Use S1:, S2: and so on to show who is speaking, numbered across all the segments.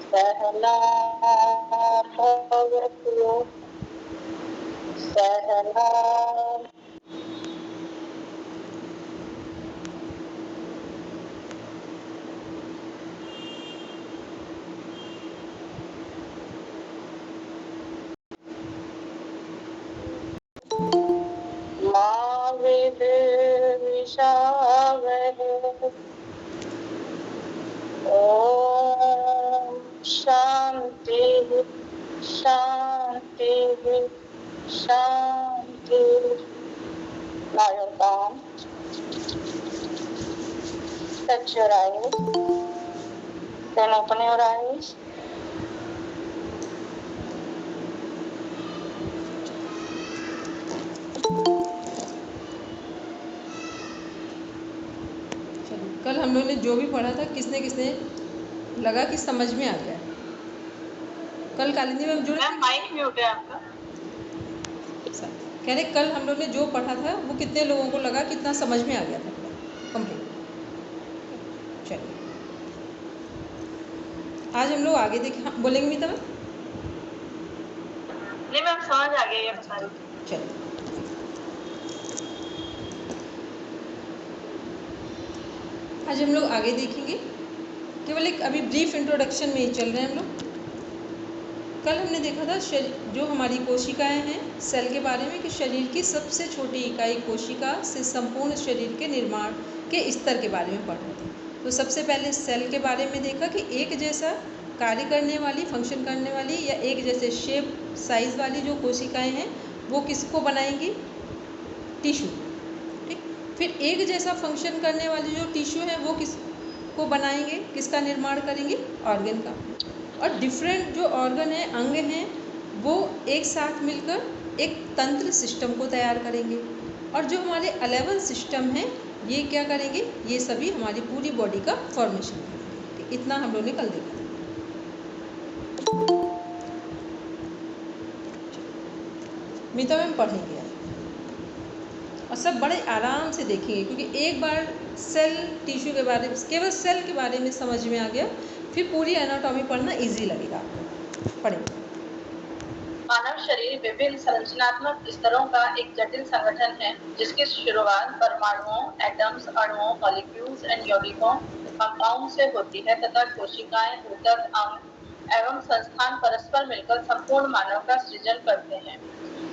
S1: सहना भवतु सहना मा विद्विषावहे। ओम शांति शांति शांति। Now you're calm. Touch your eyes. Then open your eyes.
S2: कल हम लोग ने जो भी पढ़ा था किसने किसने लगा कि समझ में आ गया। कल कालिंदी मैम जुड़े थे।
S1: माइक म्यूट है आपका।
S2: कह रहे कल हम लोग ने जो पढ़ा था वो कितने लोगों को लगा कितना समझ में आ गया था कंप्लीट। चलिए आज हम लोग आगे देखें। हाँ, बोलेंगे मीता मैम?
S1: नहीं मैम समझ आ गया ये बता रही।
S2: चलिए आज हम लोग आगे देखेंगे। केवल एक अभी ब्रीफ इंट्रोडक्शन में ही चल रहे हैं हम लोग। कल हमने देखा था जो हमारी कोशिकाएं हैं सेल के बारे में कि शरीर की सबसे छोटी इकाई कोशिका से संपूर्ण शरीर के निर्माण के स्तर के बारे में पढ़ रहे थे। तो सबसे पहले सेल के बारे में देखा कि एक जैसा कार्य करने वाली, फंक्शन करने वाली या एक जैसे शेप साइज़ वाली जो कोशिकाएं हैं वो किसको बनाएंगी? टिश्यू। ठीक। फिर एक जैसा फंक्शन करने वाली जो टिश्यू है वो किसको बनाएंगे, किसका निर्माण करेंगे? ऑर्गन का। और डिफरेंट जो ऑर्गन है, अंग हैं, वो एक साथ मिलकर एक तंत्र सिस्टम को तैयार करेंगे। और जो हमारे 11 सिस्टम हैं ये क्या करेंगे? ये सभी हमारी पूरी बॉडी का फॉर्मेशन करेंगे। इतना हम लोग ने कल देखा था। मीता मैम पढ़ेंगे और सब बड़े आराम से देखेंगे क्योंकि एक बार सेल टिश्यू के बारे में, केवल सेल के बारे में समझ में आ गया, फिर पूरी एनाटॉमी पढ़ना इजी लगेगा आपको। पढ़ेंगे।
S1: मानव शरीर विभिन्न संरचनात्मक स्तरों का एक जटिल संगठन है जिसकी शुरुआत परमाणुओं, एटम्स, अणुओं, मॉलिक्यूल्स एंड यौगिकों, कंपाउंड से होती है तथा कोशिकाएं, ऊतक, अंग एवं संस्थान परस्पर मिलकर संपूर्ण मानव का सृजन करते हैं।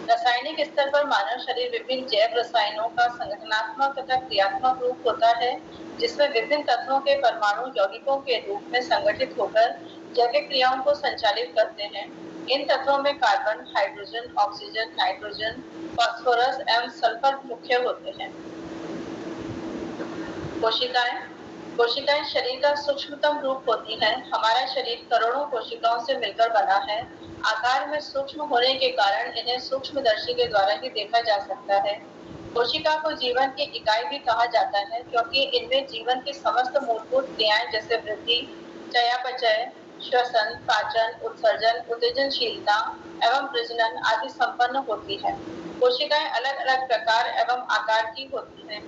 S1: रासायनिक स्तर पर मानव शरीर विभिन्न जैव रसायनों का संगठनात्मक तथा क्रियात्मक रूप होता है जिसमें विभिन्न तत्वों के परमाणु यौगिकों के रूप में संगठित होकर जैविक क्रियाओं को संचालित करते हैं। इन तत्वों में carbon, hydrogen, oxygen, nitrogen, phosphorus एवं सल्फर मुख्य होते हैं। कोशिकाएं शरीर का सूक्ष्मतम रूप होती हैं। हमारा शरीर करोड़ों कोशिकाओं से मिलकर बना है। आकार में सूक्ष्म होने के कारण इन्हें सूक्ष्मदर्शी के द्वारा ही देखा जा सकता है। कोशिका को जीवन की इकाई भी कहा जाता है क्योंकि इनमें जीवन की समस्त मूलभूत क्रियाएं जैसे वृद्धि, चयापचय, श्वसन, पाचन, उत्सर्जन, उत्तेजनशीलता एवं प्रजनन आदि संपन्न होती है। कोशिकाएं अलग अलग प्रकार एवं आकार की होती हैं।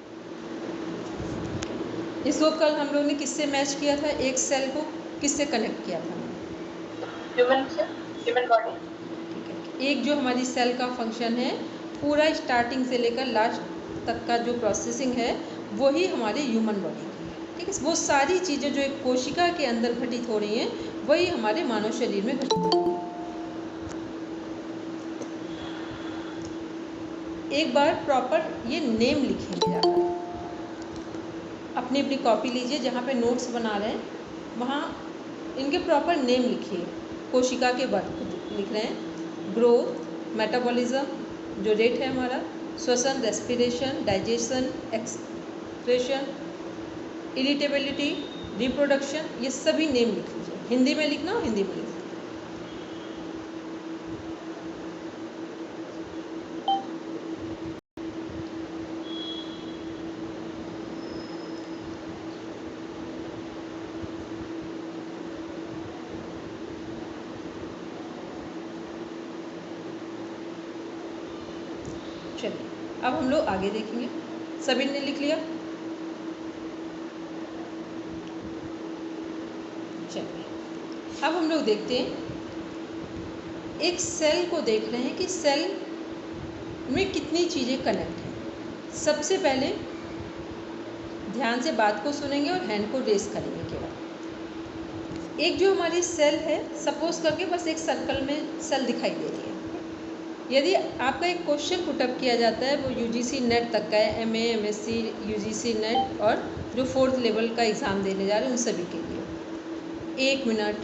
S2: इसको कल हम लोग ने किससे मैच किया था? एक सेल को किससे कनेक्ट किया था?
S1: Human body.
S2: ठीक है। एक जो हमारी सेल का फंक्शन है पूरा स्टार्टिंग से लेकर लास्ट तक का जो प्रोसेसिंग है वही हमारे ह्यूमन बॉडी की है। ठीक है। वो सारी चीज़ें जो एक कोशिका के अंदर घटित हो रही हैं वही हमारे मानव शरीर में घटित हो रही हैं। एक बार प्रॉपर ये नेम लिखेंगे जाकर। अपनी अपनी कॉपी लीजिए, जहाँ पे नोट्स बना रहे हैं वहाँ इनके प्रॉपर नेम लिखिए। कोशिका के वर्क लिख रहे हैं, ग्रोथ, मेटाबॉलिज्म जो रेट है हमारा, श्वसन, respiration, digestion, excretion, irritability, reproduction, ये सभी नेम लिख लीजिए। हिंदी में लिखना हो हिंदी में लिखना। चलिए अब हम लोग आगे देखेंगे। सभी ने लिख लिया? चलिए अब हम लोग देखते हैं, एक सेल को देख रहे हैं कि सेल में कितनी चीज़ें कनेक्ट हैं। सबसे पहले ध्यान से बात को सुनेंगे और हैंड को रेस करेंगे केवल। एक जो हमारी सेल है, सपोज करके बस एक सर्कल में सेल दिखाई दे रही है। यदि आपका एक क्वेश्चन पुटअप किया जाता है, वो यूजीसी नेट तक का है, एमए, एमएससी, यूजीसी नेट और जो 4th लेवल का एग्ज़ाम देने जा रहे हैं उन सभी के लिए। 1 मिनट,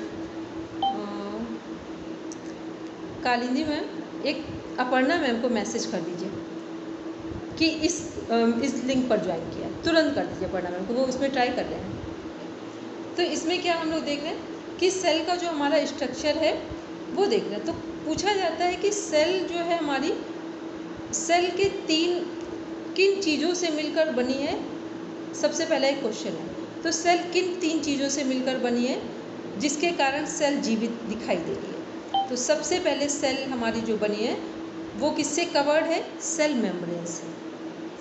S2: कालिंदी मैम, एक अपर्णा मैम को मैसेज कर दीजिए कि इस लिंक पर ज्वाइन किया, तुरंत कर दीजिए अपर्णा मैम को, वो उसमें ट्राई कर रहे हैं। तो इसमें क्या हम लोग देख रहे हैं कि सेल का जो हमारा स्ट्रक्चर है वो देख रहे हैं। तो पूछा जाता है कि सेल जो है हमारी, सेल के किन चीज़ों से मिलकर बनी है। सबसे पहला एक क्वेश्चन है, तो सेल किन 3 चीज़ों से मिलकर बनी है जिसके कारण सेल जीवित दिखाई दे रही है। तो सबसे पहले सेल हमारी जो बनी है वो किससे कवर्ड है? सेल मेम्ब्रेन से।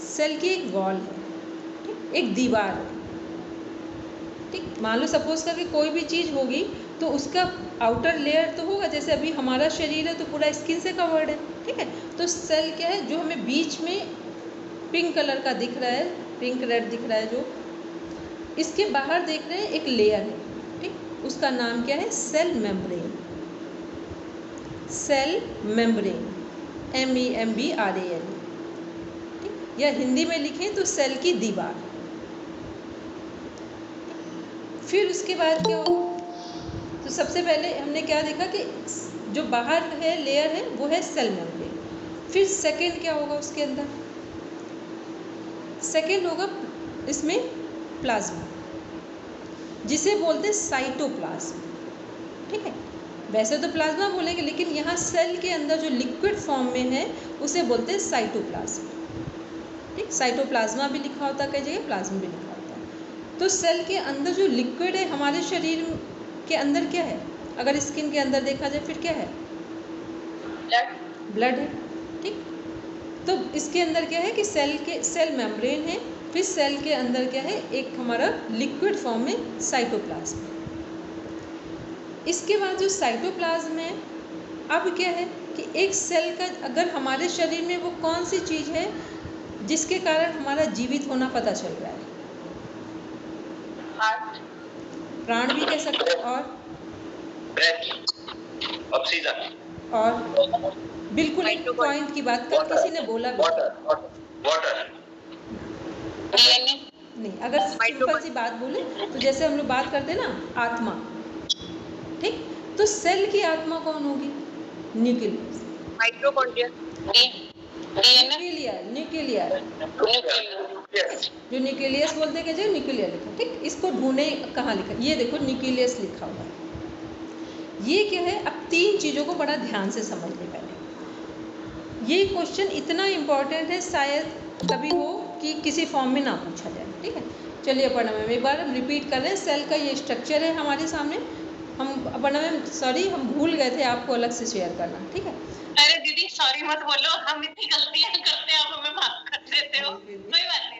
S2: सेल की एक वॉल है, ठीक, एक दीवार है, ठीक। मान लो सपोज करके कोई भी चीज़ होगी तो उसका आउटर लेयर तो होगा, जैसे अभी हमारा शरीर है तो पूरा स्किन से कवर्ड है, ठीक है। तो सेल क्या है, जो हमें बीच में पिंक कलर का दिख रहा है, पिंक रेड दिख रहा है, जो इसके बाहर देख रहे हैं एक लेयर है, ठीक, उसका नाम क्या है? Cell membrane. Cell membrane, MEMBRAN, ठीक, या हिंदी में लिखें तो सेल की दीवार। फिर उसके बाद क्या होगा? तो सबसे पहले हमने क्या देखा कि जो बाहर है लेयर है वो है सेल मेम्ब्रेन। फिर सेकंड क्या होगा उसके अंदर? सेकंड होगा इसमें प्लाज्मा, जिसे बोलते हैं साइटोप्लाज्म, ठीक है। वैसे तो प्लाज्मा बोलेंगे, लेकिन यहाँ सेल के अंदर जो लिक्विड फॉर्म में है उसे बोलते हैं साइटोप्लाज्म, ठीक। साइटोप्लाज्मा भी लिखा होता है कई जगह, प्लाज्मा भी लिखा होता है। तो सेल के अंदर जो लिक्विड है, हमारे शरीर के अंदर क्या है? अगर स्किन के अंदर देखा जाए फिर क्या है? ब्लड है, ठीक। तो इसके अंदर क्या है कि सेल मेम्ब्रेन है, फिर सेल के अंदर क्या है? एक हमारा लिक्विड फॉर्म में साइटोप्लाज्म। इसके बाद जो साइटोप्लाज्म है, अब क्या है कि एक सेल का, अगर हमारे शरीर में वो कौन सी चीज़ है जिसके कारण हमारा जीवित होना पता चल रहा है?
S1: हार्ट,
S2: प्राण भी कह सकते हैं, और
S1: ऑक्सीजन,
S2: और बिल्कुल एक पॉइंट की बात कल किसी ने बोला भी,
S1: वाटर,
S2: नहीं, अगर सिंपल सी बात बोले तो जैसे हम लोग बात करते हैं ना आत्मा, ठीक, तो सेल की आत्मा कौन होगी? न्यूक्लियस,
S1: माइटोकॉन्ड्रिया,
S2: न्यूक्लियर, जो न्यूक्लियस बोलते हैं कि न्यूक्लियर लिखा, ठीक। इसको ढूंढे कहाँ लिखा, ये देखो न्यूक्लियस लिखा हुआ है। ये क्या है? अब 3 चीज़ों को बड़ा ध्यान से समझ लें पहले। ये क्वेश्चन इतना इम्पॉर्टेंट है, शायद कभी हो कि किसी फॉर्म में ना पूछा जाए, ठीक है। चलिए अपर्णा मैम, एक बार हम रिपीट कर रहे हैं। सेल का ये स्ट्रक्चर है हमारे सामने। हम अपर्णा मैम सॉरी, हम भूल गए थे आपको अलग से शेयर करना, ठीक है।
S1: अरे दीदी सॉरी मत बोलो, हम इतनी गलतियां करते हैं, आप हमें माफ कर देते हो, कोई बात नहीं।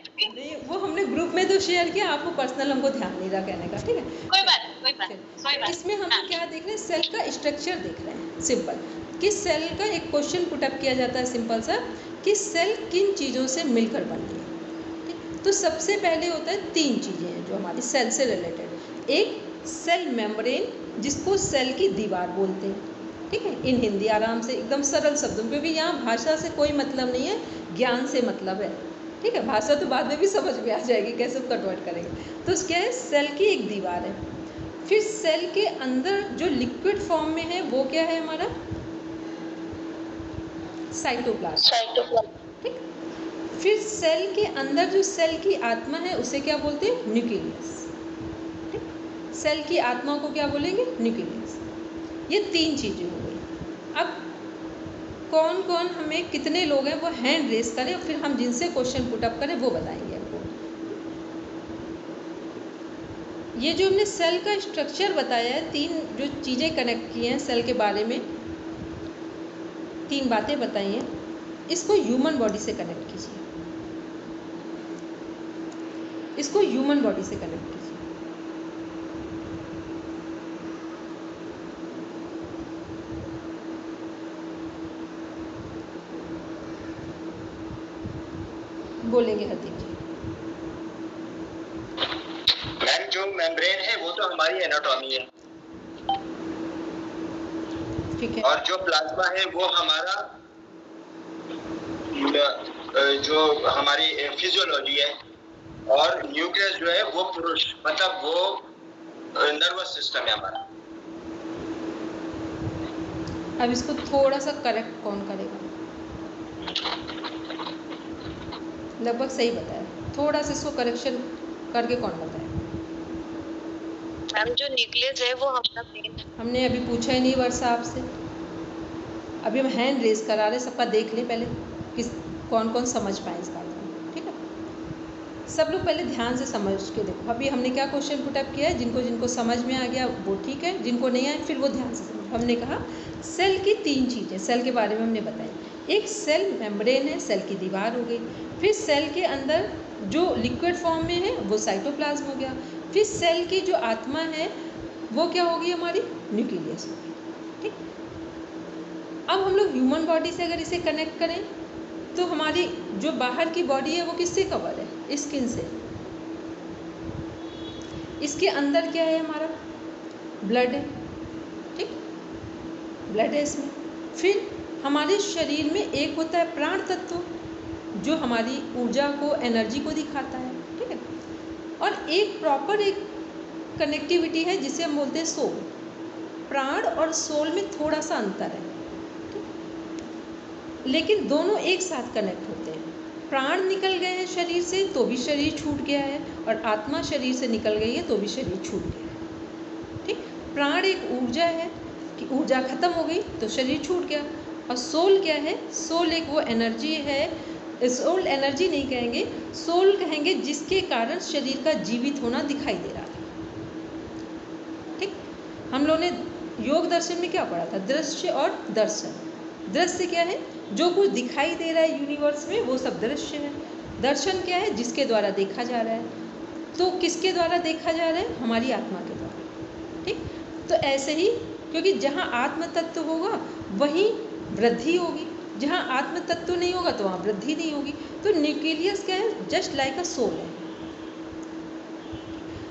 S2: वो हमने ग्रुप में तो शेयर किया, आपको पर्सनल हमको ध्यान नहीं रहा कहने का, ठीक है।
S1: कोई बात।
S2: इसमें हम क्या देख रहे हैं? सेल का स्ट्रक्चर देख रहे हैं, सिंपल, कि सेल का एक क्वेश्चन पुटअप किया जाता है सिंपल सा, कि सेल किन चीज़ों से मिलकर बनती है, ठीक। तो सबसे पहले होता है 3 चीज़ें हैं जो हमारी सेल से रिलेटेड। एक सेल मेम्ब्रेन, जिसको सेल की दीवार बोलते हैं, ठीक है, इन हिंदी आराम से एकदम सरल शब्दों में, क्योंकि यहाँ भाषा से कोई मतलब नहीं है, ज्ञान से मतलब है, ठीक है। भाषा तो बाद में भी समझ में आ जाएगी, कैसे कन्वर्ट करेंगे। तो क्या है? सेल की एक दीवार है। फिर सेल के अंदर जो लिक्विड फॉर्म में है वो क्या है हमारा? साइटोप्लाज्म, ठीक। फिर सेल के अंदर जो सेल की आत्मा है उसे क्या बोलते हैं? न्यूक्लियस, ठीक। सेल की आत्मा को क्या बोलेंगे? न्यूक्लियस। ये 3 चीज़ें हो गई। अब कौन कौन हमें, कितने लोग हैं वो हैंड रेस करें, और फिर हम जिनसे क्वेश्चन पुटअप करें वो बताएंगे आपको। ये जो हमने सेल का स्ट्रक्चर बताया है, 3 जो चीज़ें कनेक्ट की हैं सेल के बारे में, 3 बातें बताई हैं, इसको ह्यूमन बॉडी से कनेक्ट कीजिए, इसको ह्यूमन बॉडी से कनेक्ट कीजिए। बोलेंगे हरदीप जी।
S3: मैम जो मेम्ब्रेन है वो तो हमारी एनाटॉमी है,
S2: ठीक है,
S3: और जो प्लाज्मा है वो हमारा जो हमारी फिजियोलॉजी है, और न्यूक्लियस जो है वो पुरुष, मतलब वो नर्वस सिस्टम है हमारा।
S2: अब इसको थोड़ा सा करेक्ट कौन करेगा? लगभग सही बताया, थोड़ा सा इसको करेक्शन करके कौन बताया?
S4: मैम जो न्यूक्लियस है वो हमारा ब्रेन है।
S2: हमने अभी पूछा ही नहीं वर्षा आपसे, अभी हम हैंड रेज करा रहे, सबका देख ले पहले किस कौन कौन समझ पाए इस बात को, ठीक है? सब लोग पहले ध्यान से समझ के देखो। अभी हमने क्या क्वेश्चन पुटअप किया है, जिनको जिनको समझ में आ गया वो ठीक है, जिनको नहीं आया फिर वो ध्यान से समझो। हमने कहा सेल की 3 चीज़ें, सेल के बारे में हमने बताई। एक सेल मेम्ब्रेन है, सेल की दीवार हो गई। फिर सेल के अंदर जो लिक्विड फॉर्म में है वो साइटोप्लाज्म हो गया। फिर सेल की जो आत्मा है वो क्या होगी, हमारी न्यूक्लियस होगी, ठीक। अब हम लोग ह्यूमन बॉडी से अगर इसे कनेक्ट करें तो हमारी जो बाहर की बॉडी है वो किससे कवर है? स्किन से। इसके अंदर क्या है, हमारा ब्लड है, ठीक, ब्लड है इसमें। फिर हमारे शरीर में एक होता है प्राण तत्व जो हमारी ऊर्जा को, एनर्जी को दिखाता है, ठीक है। और एक प्रॉपर एक कनेक्टिविटी है जिसे हम बोलते हैं सोल। प्राण और सोल में थोड़ा सा अंतर है, लेकिन दोनों एक साथ कनेक्ट होते हैं। प्राण निकल गए हैं शरीर से तो भी शरीर छूट गया है, और आत्मा शरीर से निकल गई है तो भी शरीर छूट गया है, ठीक। प्राण एक ऊर्जा है कि ऊर्जा खत्म हो गई तो शरीर छूट गया। और सोल क्या है? सोल एक वो एनर्जी है, सोल एनर्जी नहीं कहेंगे, सोल कहेंगे जिसके कारण शरीर का जीवित होना दिखाई दे रहा है, ठीक। हम लोगों ने योग दर्शन में क्या पढ़ा था? दृश्य और दर्शन। दृश्य क्या है? जो कुछ दिखाई दे रहा है यूनिवर्स में वो सब दृश्य है। दर्शन क्या है? जिसके द्वारा देखा जा रहा है। तो किसके द्वारा देखा जा रहा है? हमारी आत्मा के द्वारा, ठीक। तो ऐसे ही, क्योंकि जहाँ आत्म तत्व होगा वहीं वृद्धि होगी, जहाँ आत्म तत्व नहीं होगा तो वहाँ वृद्धि नहीं होगी। तो न्यूक्लियस क्या है? जस्ट लाइक अ सोल है।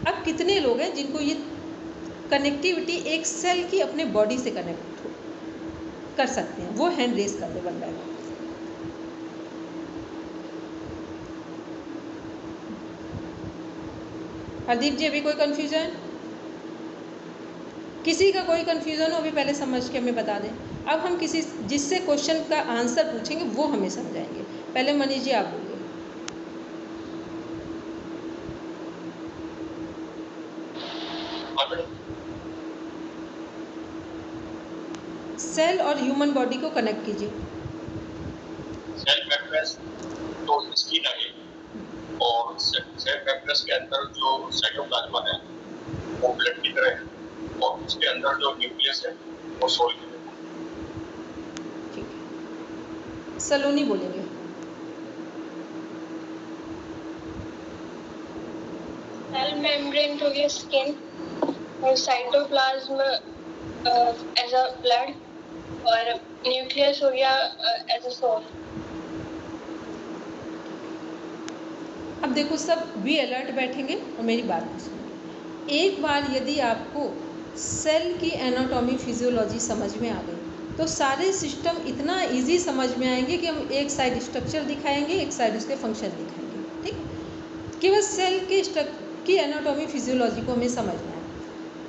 S2: अब कितने लोग हैं जिनको ये कनेक्टिविटी एक सेल की अपने बॉडी से कनेक्ट कर सकते हैं? वो हैंड रेज कर दे बन रहा है। हरदीप जी अभी कोई कन्फ्यूजन? किसी का कोई कन्फ्यूजन हो अभी पहले समझ के हमें बता दें। अब हम किसी जिससे क्वेश्चन का आंसर पूछेंगे वो हमें समझाएंगे। पहले मनीष जी आप बोलिए। सेल और ह्यूमन बॉडी को कनेक्ट कीजिए।
S3: सेल मेम्ब्रेन तो स्किन है, और सेल मेम्ब्रेन के अंदर जो साइटोप्लाज्म है वो ब्लड की तरह है, और उसके अंदर जो न्यूक्लियस है वो सोल की तरह है।
S2: ठीक है, सलोनी बोलेंगे।
S4: सेल मेम्ब्रेन हो गया स्किन, और साइटोप्लाज्म एज अ ब्लड, और न्यूक्लियस हो गया एज अ सोल।
S2: अब देखो सब भी अलर्ट बैठेंगे और मेरी बात भी सुनेंगे। एक बार यदि आपको सेल की एनाटॉमी फिजियोलॉजी समझ में आ गई तो सारे सिस्टम इतना इजी समझ में आएंगे कि हम एक साइड स्ट्रक्चर दिखाएंगे, एक साइड उसके फंक्शन दिखाएंगे, ठीक। केवल सेल की एनाटॉमी फिजियोलॉजी को हमें समझना है।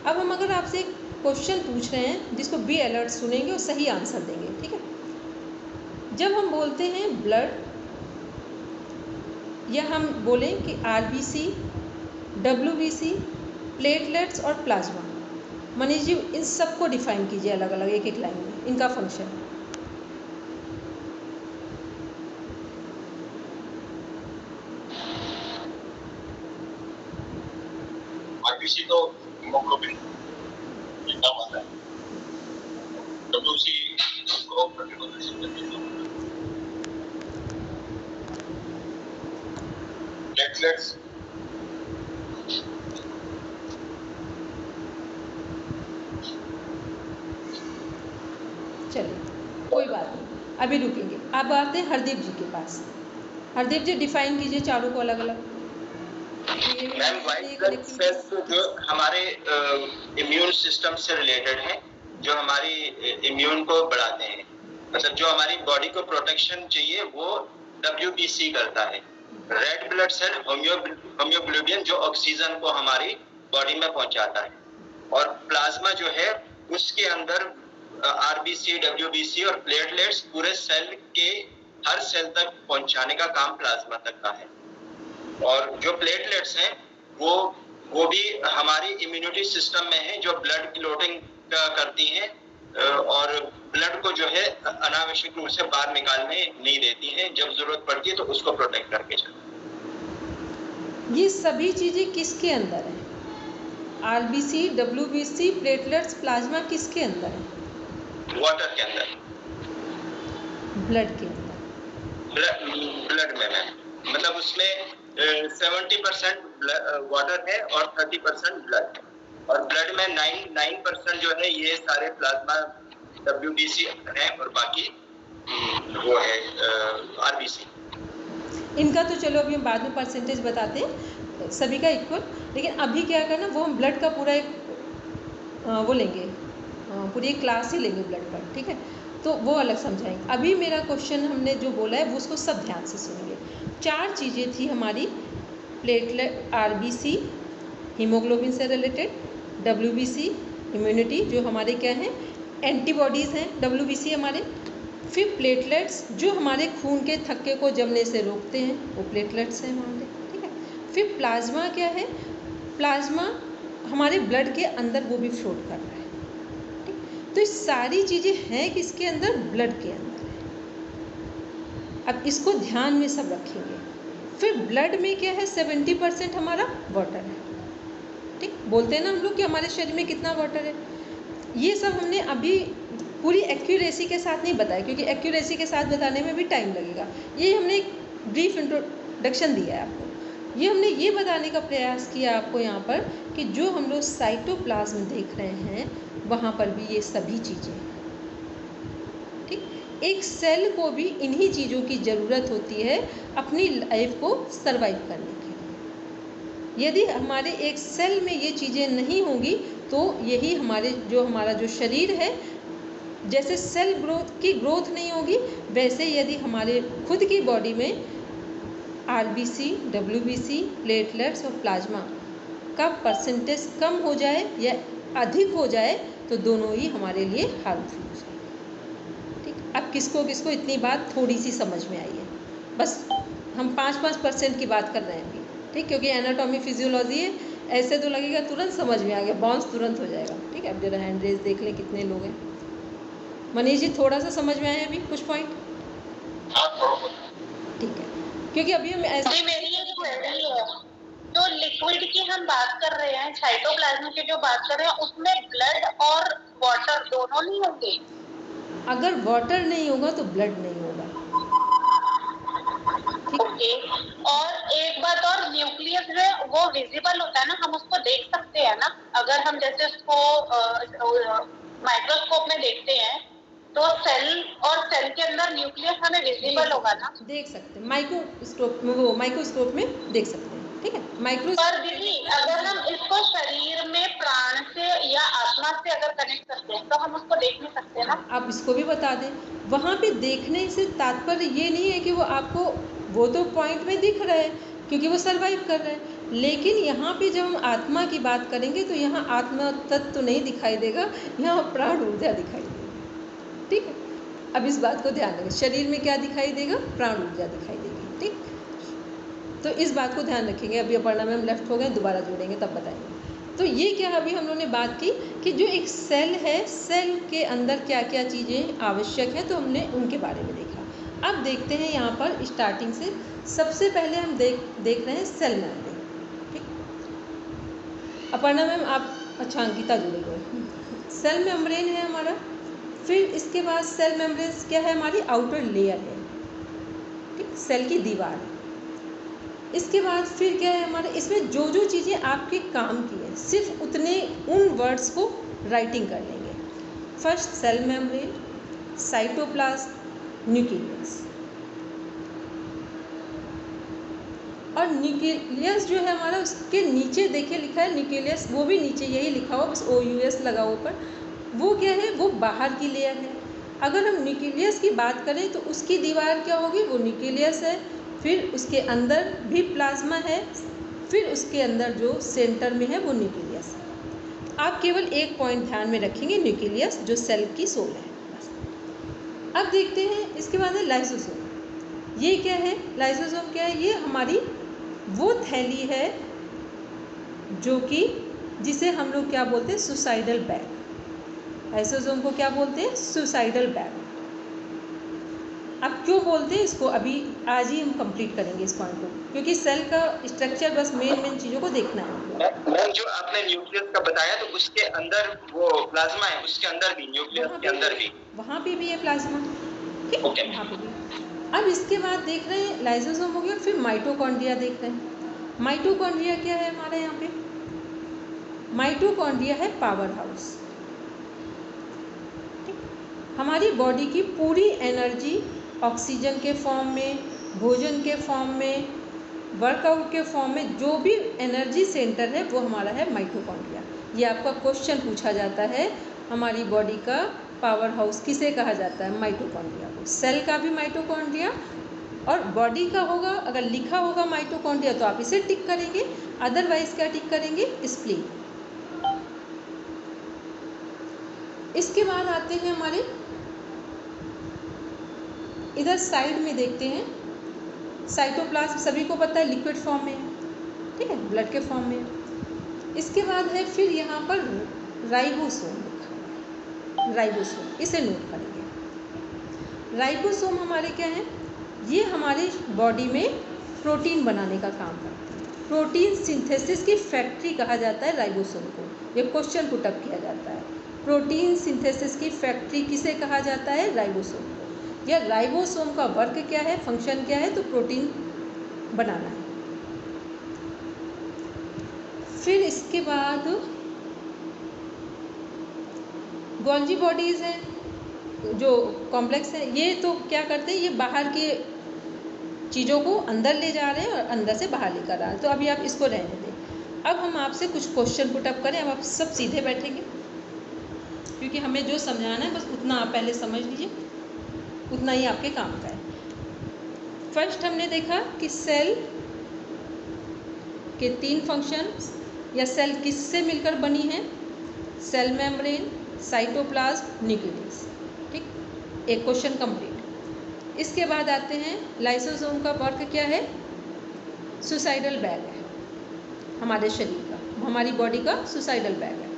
S2: अब हम अगर आपसे एक क्वेश्चन पूछ रहे हैं जिसको बी अलर्ट सुनेंगे और सही आंसर देंगे, ठीक है। जब हम बोलते हैं ब्लड, या हम बोलें कि आरबीसी, डब्ल्यूबीसी, प्लेटलेट्स और प्लाज्मा, मनीष जी इन सबको डिफाइन कीजिए अलग अलग एक एक लाइन में, इनका फंक्शन।
S3: आरबीसी तो हीमोग्लोबिन का नाम आता है, डब्ल्यूसी ग्रोथ प्रोटीन, प्लेटलेट्स
S2: चलिए कोई बात नहीं, अभी रुकेंगे। अब आते हैं हरदीप जी के पास। हरदीप जी डिफाइन कीजिए चारों को अलग अलग।
S5: मैम व्हाइट ब्लड सेल्स जो हमारे इम्यून सिस्टम से रिलेटेड है, जो हमारी इम्यून को बढ़ाते हैं, मतलब जो हमारी बॉडी को प्रोटेक्शन चाहिए वो WBC करता है। रेड ब्लड सेल होम्योग्लोबिन जो ऑक्सीजन को हमारी बॉडी में पहुंचाता है, और प्लाज्मा जो है उसके अंदर RBC, WBC और प्लेटलेट्स पूरे सेल के हर सेल तक पहुंचाने का काम प्लाज्मा तक का है। और जो प्लेटलेट्स हैं वो भी हमारी इम्यूनिटी सिस्टम में है, जो ब्लड क्लॉटिंग करती हैं और ब्लड को जो है अनावश्यक रूप से बाहर निकालने नहीं देती हैं, जब जरूरत पड़ती है तो उसको प्रोटेक्ट करके चलती।
S2: ये सभी चीजें किसके अंदर है? RBC, WBC, प्लेटलेट्स, प्लाज्मा किसके अंदर है?
S5: वाटर के अंदर,
S2: ब्लड के अंदर।
S5: ब्लड में मैम, मतलब उसमें 70% वाटर है और 30% ब्लड है, और ब्लड में 9% जो है ये सारे प्लाज्मा WBC है, और बाकी वो है RBC।
S2: इनका तो चलो अभी हम बाद में परसेंटेज बताते हैं सभी का इक्वल, लेकिन अभी क्या करना, वो हम ब्लड का पूरा एक वो लेंगे, पूरी एक क्लास ही लेंगे ब्लड पर, ठीक है, तो वो अलग समझाएंगे। अभी मेरा क्वेश्चन हमने जो बोला है वो उसको सब ध्यान से सुनिए। 4 चीज़ें थी हमारी, प्लेटलेट, RBC हीमोग्लोबिन से रिलेटेड, WBC इम्यूनिटी जो हमारे क्या हैं, एंटीबॉडीज़ हैं WBC हमारे, फिर प्लेटलेट्स जो हमारे खून के थक्के को जमने से रोकते हैं, वो प्लेटलेट्स हैं हमारे, ठीक है। फिर प्लाज्मा क्या है, प्लाज्मा हमारे ब्लड के अंदर वो भी फ्लोट कर रहा है, ठीक। तो ये सारी चीज़ें हैं किसके अंदर, ब्लड के अंदर है। अब इसको ध्यान में सब रखेंगे। फिर ब्लड में क्या है, 70% हमारा वाटर है, ठीक। बोलते हैं ना हम लोग कि हमारे शरीर में कितना वाटर है, ये सब हमने अभी पूरी एक्यूरेसी के साथ नहीं बताया, क्योंकि एक्यूरेसी के साथ बताने में भी टाइम लगेगा। ये हमने एक ब्रीफ इंट्रोडक्शन दिया है आपको, ये हमने ये बताने का प्रयास किया आपको यहाँ पर कि जो हम लोग साइटोप्लाज्म देख रहे हैं वहाँ पर भी ये सभी चीज़ें हैं, ठीक। एक सेल को भी इन्हीं चीज़ों की ज़रूरत होती है अपनी लाइफ को सरवाइव करने के लिए। यदि हमारे एक सेल में ये चीज़ें नहीं होंगी तो यही हमारा जो शरीर है, जैसे सेल की ग्रोथ नहीं होगी, वैसे यदि हमारे खुद की बॉडी में RBC, WBC, प्लेटलेट्स और प्लाज्मा का परसेंटेज कम हो जाए या अधिक हो जाए तो दोनों ही हमारे लिए हार्मफुल हो जाए, ठीक। अब किसको किसको इतनी बात थोड़ी सी समझ में आई है, बस हम 5% की बात कर रहे हैं अभी, ठीक, क्योंकि एनाटॉमी फिजियोलॉजी है, ऐसे तो लगेगा तुरंत समझ में आ गया, बाउंस तुरंत हो जाएगा, ठीक है। अब जरा हैंड रेज देख लें कितने लोग हैं। मनीष जी थोड़ा सा समझ में आया अभी कुछ पॉइंट, ठीक है, क्योंकि अभी हम ऐसे
S1: मेरी एक क्वेरी है, जो लिक्विड की हम बात कर रहे हैं, साइटोप्लाज्म की जो बात कर रहे हैं, उसमें ब्लड और वाटर दोनों नहीं होंगे?
S2: अगर वाटर नहीं होगा तो ब्लड नहीं होगा,
S1: ओके। और एक बात और, न्यूक्लियस जो है वो विजिबल होता है ना, हम उसको देख सकते हैं ना? अगर हम जैसे उसको माइक्रोस्कोप में देखते हैं तो सेल के अंदर न्यूक्लियस हमें विजिबल होगा ना?
S2: देख सकते हैं, माइक्रोस्कोप में देख सकते हैं, ठीक है।
S1: पर दीदी अगर हम इसको शरीर में प्राण से या आत्मा से अगर कनेक्ट करते हैं तो हम उसको देख नहीं सकते ना?
S2: आप इसको भी बता दें, वहाँ पे देखने से तात्पर्य ये नहीं है कि वो आपको, वो तो पॉइंट में दिख रहा है क्योंकि वो सरवाइव कर रहे हैं, लेकिन यहाँ पे जब हम आत्मा की बात करेंगे तो यहाँ आत्मा तत्व तो नहीं दिखाई देगा, यहाँ प्राण ऊर्जा दिखाई देगी, ठीक है। अब इस बात को ध्यान रखें, शरीर में क्या दिखाई देगा, प्राण ऊर्जा दिखाई देगी, ठीक। तो इस बात को ध्यान रखेंगे। अभी अपर्णा मैम लेफ्ट हो गए, दोबारा जोड़ेंगे तब बताएंगे। तो ये क्या अभी हम लोगों ने बात की कि जो एक सेल है, सेल के अंदर क्या क्या चीज़ें आवश्यक हैं, तो हमने उनके बारे में देखा। अब देखते हैं यहाँ पर स्टार्टिंग से, सबसे पहले हम देख रहे हैं सेल मेम्ब्रेन, ठीक। अपर्णा मैम आप, अच्छा अंकिता जुड़े हुए, सेल मेम्ब्रेन है हमारा। फिर इसके बाद सेल मेम्ब्रेन क्या है, हमारी आउटर लेयर है, ठीक, सेल की दीवार है। इसके बाद फिर क्या है हमारे, इसमें जो जो चीज़ें आपके काम की हैं सिर्फ उन वर्ड्स को राइटिंग कर लेंगे। First cell membrane, cytoplasm, nucleus, और न्यूक्लियस जो है हमारा, उसके नीचे देखिए लिखा है न्यूक्लियस, वो भी नीचे यही लिखा हुआ, बस OUS लगा हुआ ऊपर। वो क्या है, वो बाहर की लेयर है। अगर हम न्यूक्लियस की बात करें तो उसकी दीवार क्या होगी, वो न्यूक्लियस है, फिर उसके अंदर भी प्लाज्मा है, फिर उसके अंदर जो सेंटर में है वो न्यूक्लियस है। आप केवल एक पॉइंट ध्यान में रखेंगे, न्यूक्लियस जो सेल की सोल है। अब देखते हैं इसके बाद है लाइसोसोम। ये क्या है, लाइसोसोम क्या है, ये हमारी वो थैली है जो कि जिसे हम लोग क्या बोलते हैं, सुसाइडल बैग। लाइसोसोम को क्या बोलते हैं, सुसाइडल बैग। अब क्यों बोलते हैं इसको, अभी आज ही हम कंप्लीट करेंगे इस पॉइंट को, क्योंकि सेल का स्ट्रक्चर बस मेन चीज़ों को देखना है।
S5: मैम जो आपने न्यूक्लियस का बताया, तो उसके अंदर वो प्लाज्मा है, उसके अंदर भी, न्यूक्लियस के अंदर भी,
S2: वहाँ पे भी है प्लाज्मा, ठीक है,
S5: ओके।
S2: वहाँ पे भी। अब इसके बाद देख रहे हैं लाइसोसोम हो गया, फिर माइटोकॉन्ड्रिया देख रहे हैं। माइटोकॉन्ड्रिया क्या है हमारे यहाँ पे, माइटोकॉन्ड्रिया है पावर हाउस। हमारी बॉडी की पूरी एनर्जी ऑक्सीजन के फॉर्म में, भोजन के फॉर्म में, वर्कआउट के फॉर्म में, जो भी एनर्जी सेंटर है वो हमारा है माइटोकॉन्ड्रिया। ये आपका क्वेश्चन पूछा जाता है, हमारी बॉडी का पावर हाउस किसे कहा जाता है, माइटोकॉन्ड्रिया को। सेल का भी माइटोकॉन्ड्रिया और बॉडी का होगा, अगर लिखा होगा माइटोकॉन्ड्रिया तो आप इसे टिक करेंगे, अदरवाइज क्या टिक करेंगे, स्प्लीन। इसके बाद आते हैं हमारे इधर साइड में देखते हैं, साइटोप्लाज्म सभी को पता है लिक्विड फॉर्म में है, ठीक है, ब्लड के फॉर्म में। इसके बाद है फिर यहाँ पर राइबोसोम लिखा हुआ है, राइबोसोम, इसे नोट करेंगे। राइबोसोम हमारे क्या है, ये हमारी बॉडी में प्रोटीन बनाने का काम करते हैं। प्रोटीन सिंथेसिस की फैक्ट्री कहा जाता है राइबोसोम को। ये क्वेश्चन पुटअप किया जाता है, प्रोटीन सिंथेसिस की फैक्ट्री किसे कहा जाता है, राइबोसोम को। या राइबोसोम का वर्क क्या है, फंक्शन क्या है, तो प्रोटीन बनाना है। फिर इसके बाद गोल्जी बॉडीज़ हैं जो कॉम्प्लेक्स है, ये तो क्या करते हैं, ये बाहर की चीज़ों को अंदर ले जा रहे हैं और अंदर से बाहर लेकर आ रहे हैं। तो अभी आप इसको रहने दें। अब हम आपसे कुछ क्वेश्चन पुटअप करें। अब आप सब सीधे बैठेंगे, क्योंकि हमें जो समझाना है बस उतना आप पहले समझ लीजिए, उतना ही आपके काम का है। फर्स्ट हमने देखा कि सेल के 3 फंक्शंस, या सेल किससे मिलकर बनी है, सेल मेम्ब्रेन, साइटोप्लाज्म, न्यूक्लियस, ठीक, एक क्वेश्चन कंप्लीट। इसके बाद आते हैं लाइसोसोम का वर्क क्या है, सुसाइडल बैग है हमारे शरीर का, हमारी बॉडी का सुसाइडल बैग है,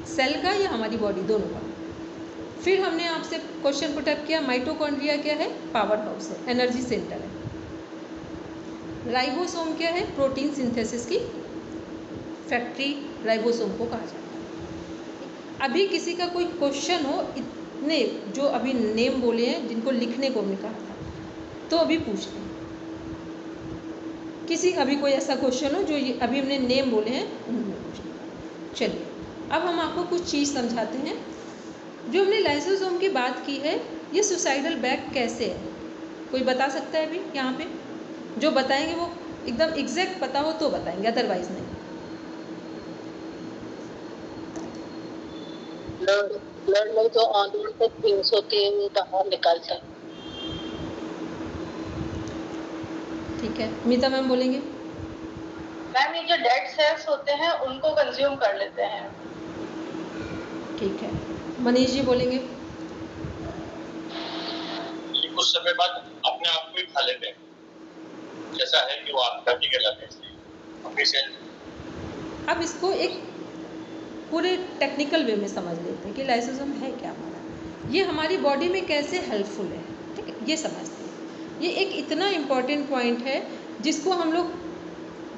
S2: सेल का या हमारी बॉडी दोनों का। फिर हमने आपसे क्वेश्चन पुटअप किया, माइटोकॉन्ड्रिया क्या है, पावर हाउस है, एनर्जी सेंटर है। राइबोसोम क्या है, प्रोटीन सिंथेसिस की फैक्ट्री राइबोसोम को कहा जाता है। अभी किसी का कोई क्वेश्चन हो, इतने जो अभी नेम बोले हैं जिनको लिखने को हमने कहा था, तो अभी पूछ लें। किसी अभी कोई ऐसा क्वेश्चन हो जो अभी हमने नेम बोले हैं, उन्होंने पूछ लिया। चलिए अब हम आपको कुछ चीज़ समझाते हैं। जो हमने लाइसोसोम की बात की है, ये सुसाइडल बैग कैसे है, कोई बता सकता है अभी यहाँ पे? जो बताएंगे वो एकदम एग्जैक्ट पता हो तो बताएंगे, अदरवाइज नहीं।
S6: ब्लड में जो ऑर्गन से थिंग्स होती है वो बाहर निकालता है।
S2: ठीक है, मीता मैम बोलेंगे।
S1: मैम ये जो डेड सेल्स होते हैं उनको कंज्यूम कर लेते हैं।
S2: ठीक है, मनीष जी बोलेंगे।
S3: कुछ समय बाद अपने आप को ही खा लेते हैं, जैसा है कि वो आपका ही कहलाते हैं अपनी सेल।
S2: अब इसको एक पूरे टेक्निकल वे में समझ लेते हैं कि लाइसोसोम है क्या हमारा, ये हमारी बॉडी में कैसे हेल्पफुल है, ठीक है, ये समझते हैं। ये एक इतना इम्पॉर्टेंट पॉइंट है जिसको हम लोग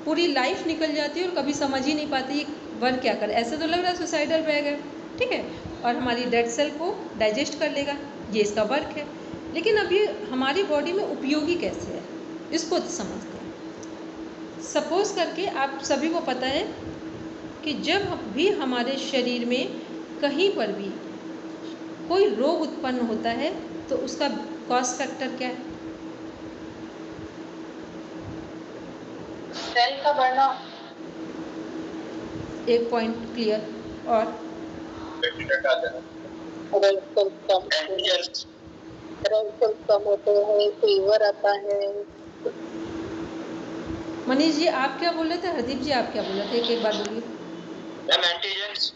S2: पूरी लाइफ निकल जाती है और कभी समझ ही नहीं पाते ये वर्क क्या करे। ऐसे तो लग रहा है सुसाइडल बैग है, ठीक है, और हमारी डेड सेल को डाइजेस्ट कर लेगा, ये इसका वर्क है। लेकिन अब ये हमारी बॉडी में उपयोगी कैसे है, इसको समझते हैं। सपोज करके आप सभी को पता है कि जब भी हमारे शरीर में कहीं पर भी कोई रोग उत्पन्न होता है तो उसका कॉज फैक्टर क्या है?
S1: सेल का बढ़ना,
S2: एक पॉइंट क्लियर। और
S3: बैक्टीरिया का आ जाना,
S6: रेड सेल कम
S5: एंटीजेंस।
S6: रेड सेल कम होते हैं, फीवर आता है।
S2: मनीष जी आप क्या बोल रहे थे, हरदीप जी आप क्या बोल रहे थे, एक एक बार बोलिए।
S5: मैम एंटीजेंस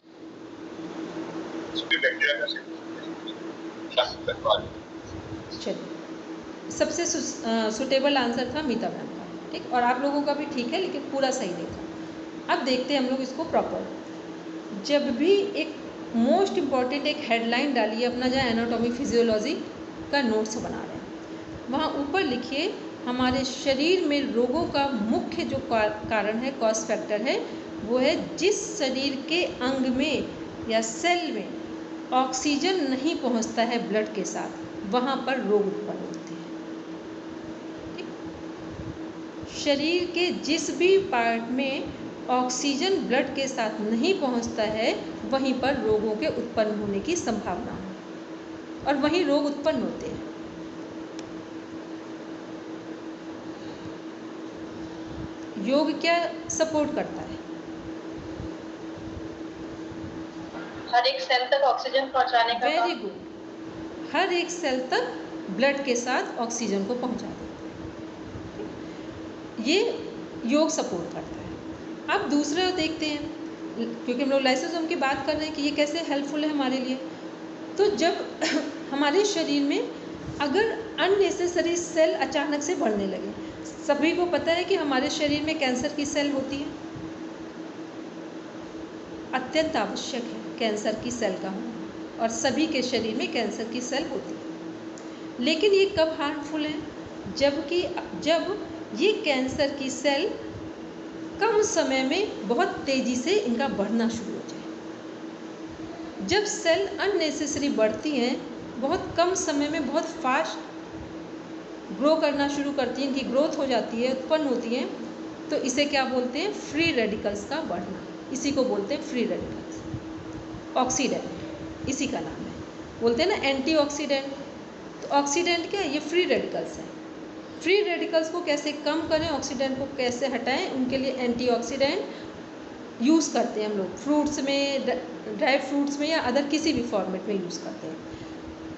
S3: इसमें बैक्टीरिया का शनाख्त करवा लें।
S2: चलिए, सबसे सुटेबल आंसर था मीता मैम का, ठीक, और आप लोगों का भी ठीक है, लेकिन पूरा सही नहीं था। अब देखते हैं हम लोग इसको प्रॉपर। जब भी एक मोस्ट इम्पॉर्टेंट एक हेडलाइन डालिए अपना, जहाँ एनाटॉमी फिजियोलॉजी का नोट्स बना रहे हैं, वहाँ ऊपर लिखिए हमारे शरीर में रोगों का मुख्य जो कारण है, कॉज फैक्टर है, वो है जिस शरीर के अंग में या सेल में ऑक्सीजन नहीं पहुँचता है ब्लड के साथ, वहाँ पर रोग उत्पन्न होते हैं। ठीक? शरीर के जिस भी पार्ट में ऑक्सीजन ब्लड के साथ नहीं पहुंचता है, वहीं पर रोगों के उत्पन्न होने की संभावना है और वहीं रोग उत्पन्न होते हैं। योग क्या सपोर्ट करता है?
S1: हर एक सेल तक ऑक्सीजन पहुंचाने का
S2: वेरी
S1: काम।
S2: गुड, हर एक सेल तक ब्लड के साथ ऑक्सीजन को पहुंचा देता है, ये योग सपोर्ट करता है। अब दूसरा देखते हैं, क्योंकि हम लोग लाइसोसोम की बात कर रहे हैं कि ये कैसे हेल्पफुल है हमारे लिए। तो जब हमारे शरीर में अगर अननेसेसरी सेल अचानक से बढ़ने लगे, सभी को पता है कि हमारे शरीर में कैंसर की सेल होती है, अत्यंत आवश्यक है कैंसर की सेल का होना, और सभी के शरीर में कैंसर की सेल होती है। लेकिन ये कब हार्मफुल है? जब ये कैंसर की सेल कम समय में बहुत तेज़ी से इनका बढ़ना शुरू हो जाए। जब सेल अननेसेसरी बढ़ती हैं, बहुत कम समय में बहुत फास्ट ग्रो करना शुरू करती हैं, इनकी ग्रोथ हो जाती है, उत्पन्न होती हैं, तो इसे क्या बोलते हैं? फ्री रेडिकल्स का बढ़ना। इसी को बोलते हैं फ्री रेडिकल्स। ऑक्सीडेंट इसी का नाम है, बोलते हैं ना एंटीऑक्सीडेंट। तो ऑक्सीडेंट क्या है? ये फ्री रेडिकल्स हैं। फ्री रेडिकल्स को कैसे कम करें, ऑक्सीडेंट को कैसे हटाएं, उनके लिए एंटीऑक्सीडेंट यूज़ करते हैं हम लोग। फ्रूट्स में, ड्राई फ्रूट्स में या अदर किसी भी फॉर्मेट में यूज़ करते हैं।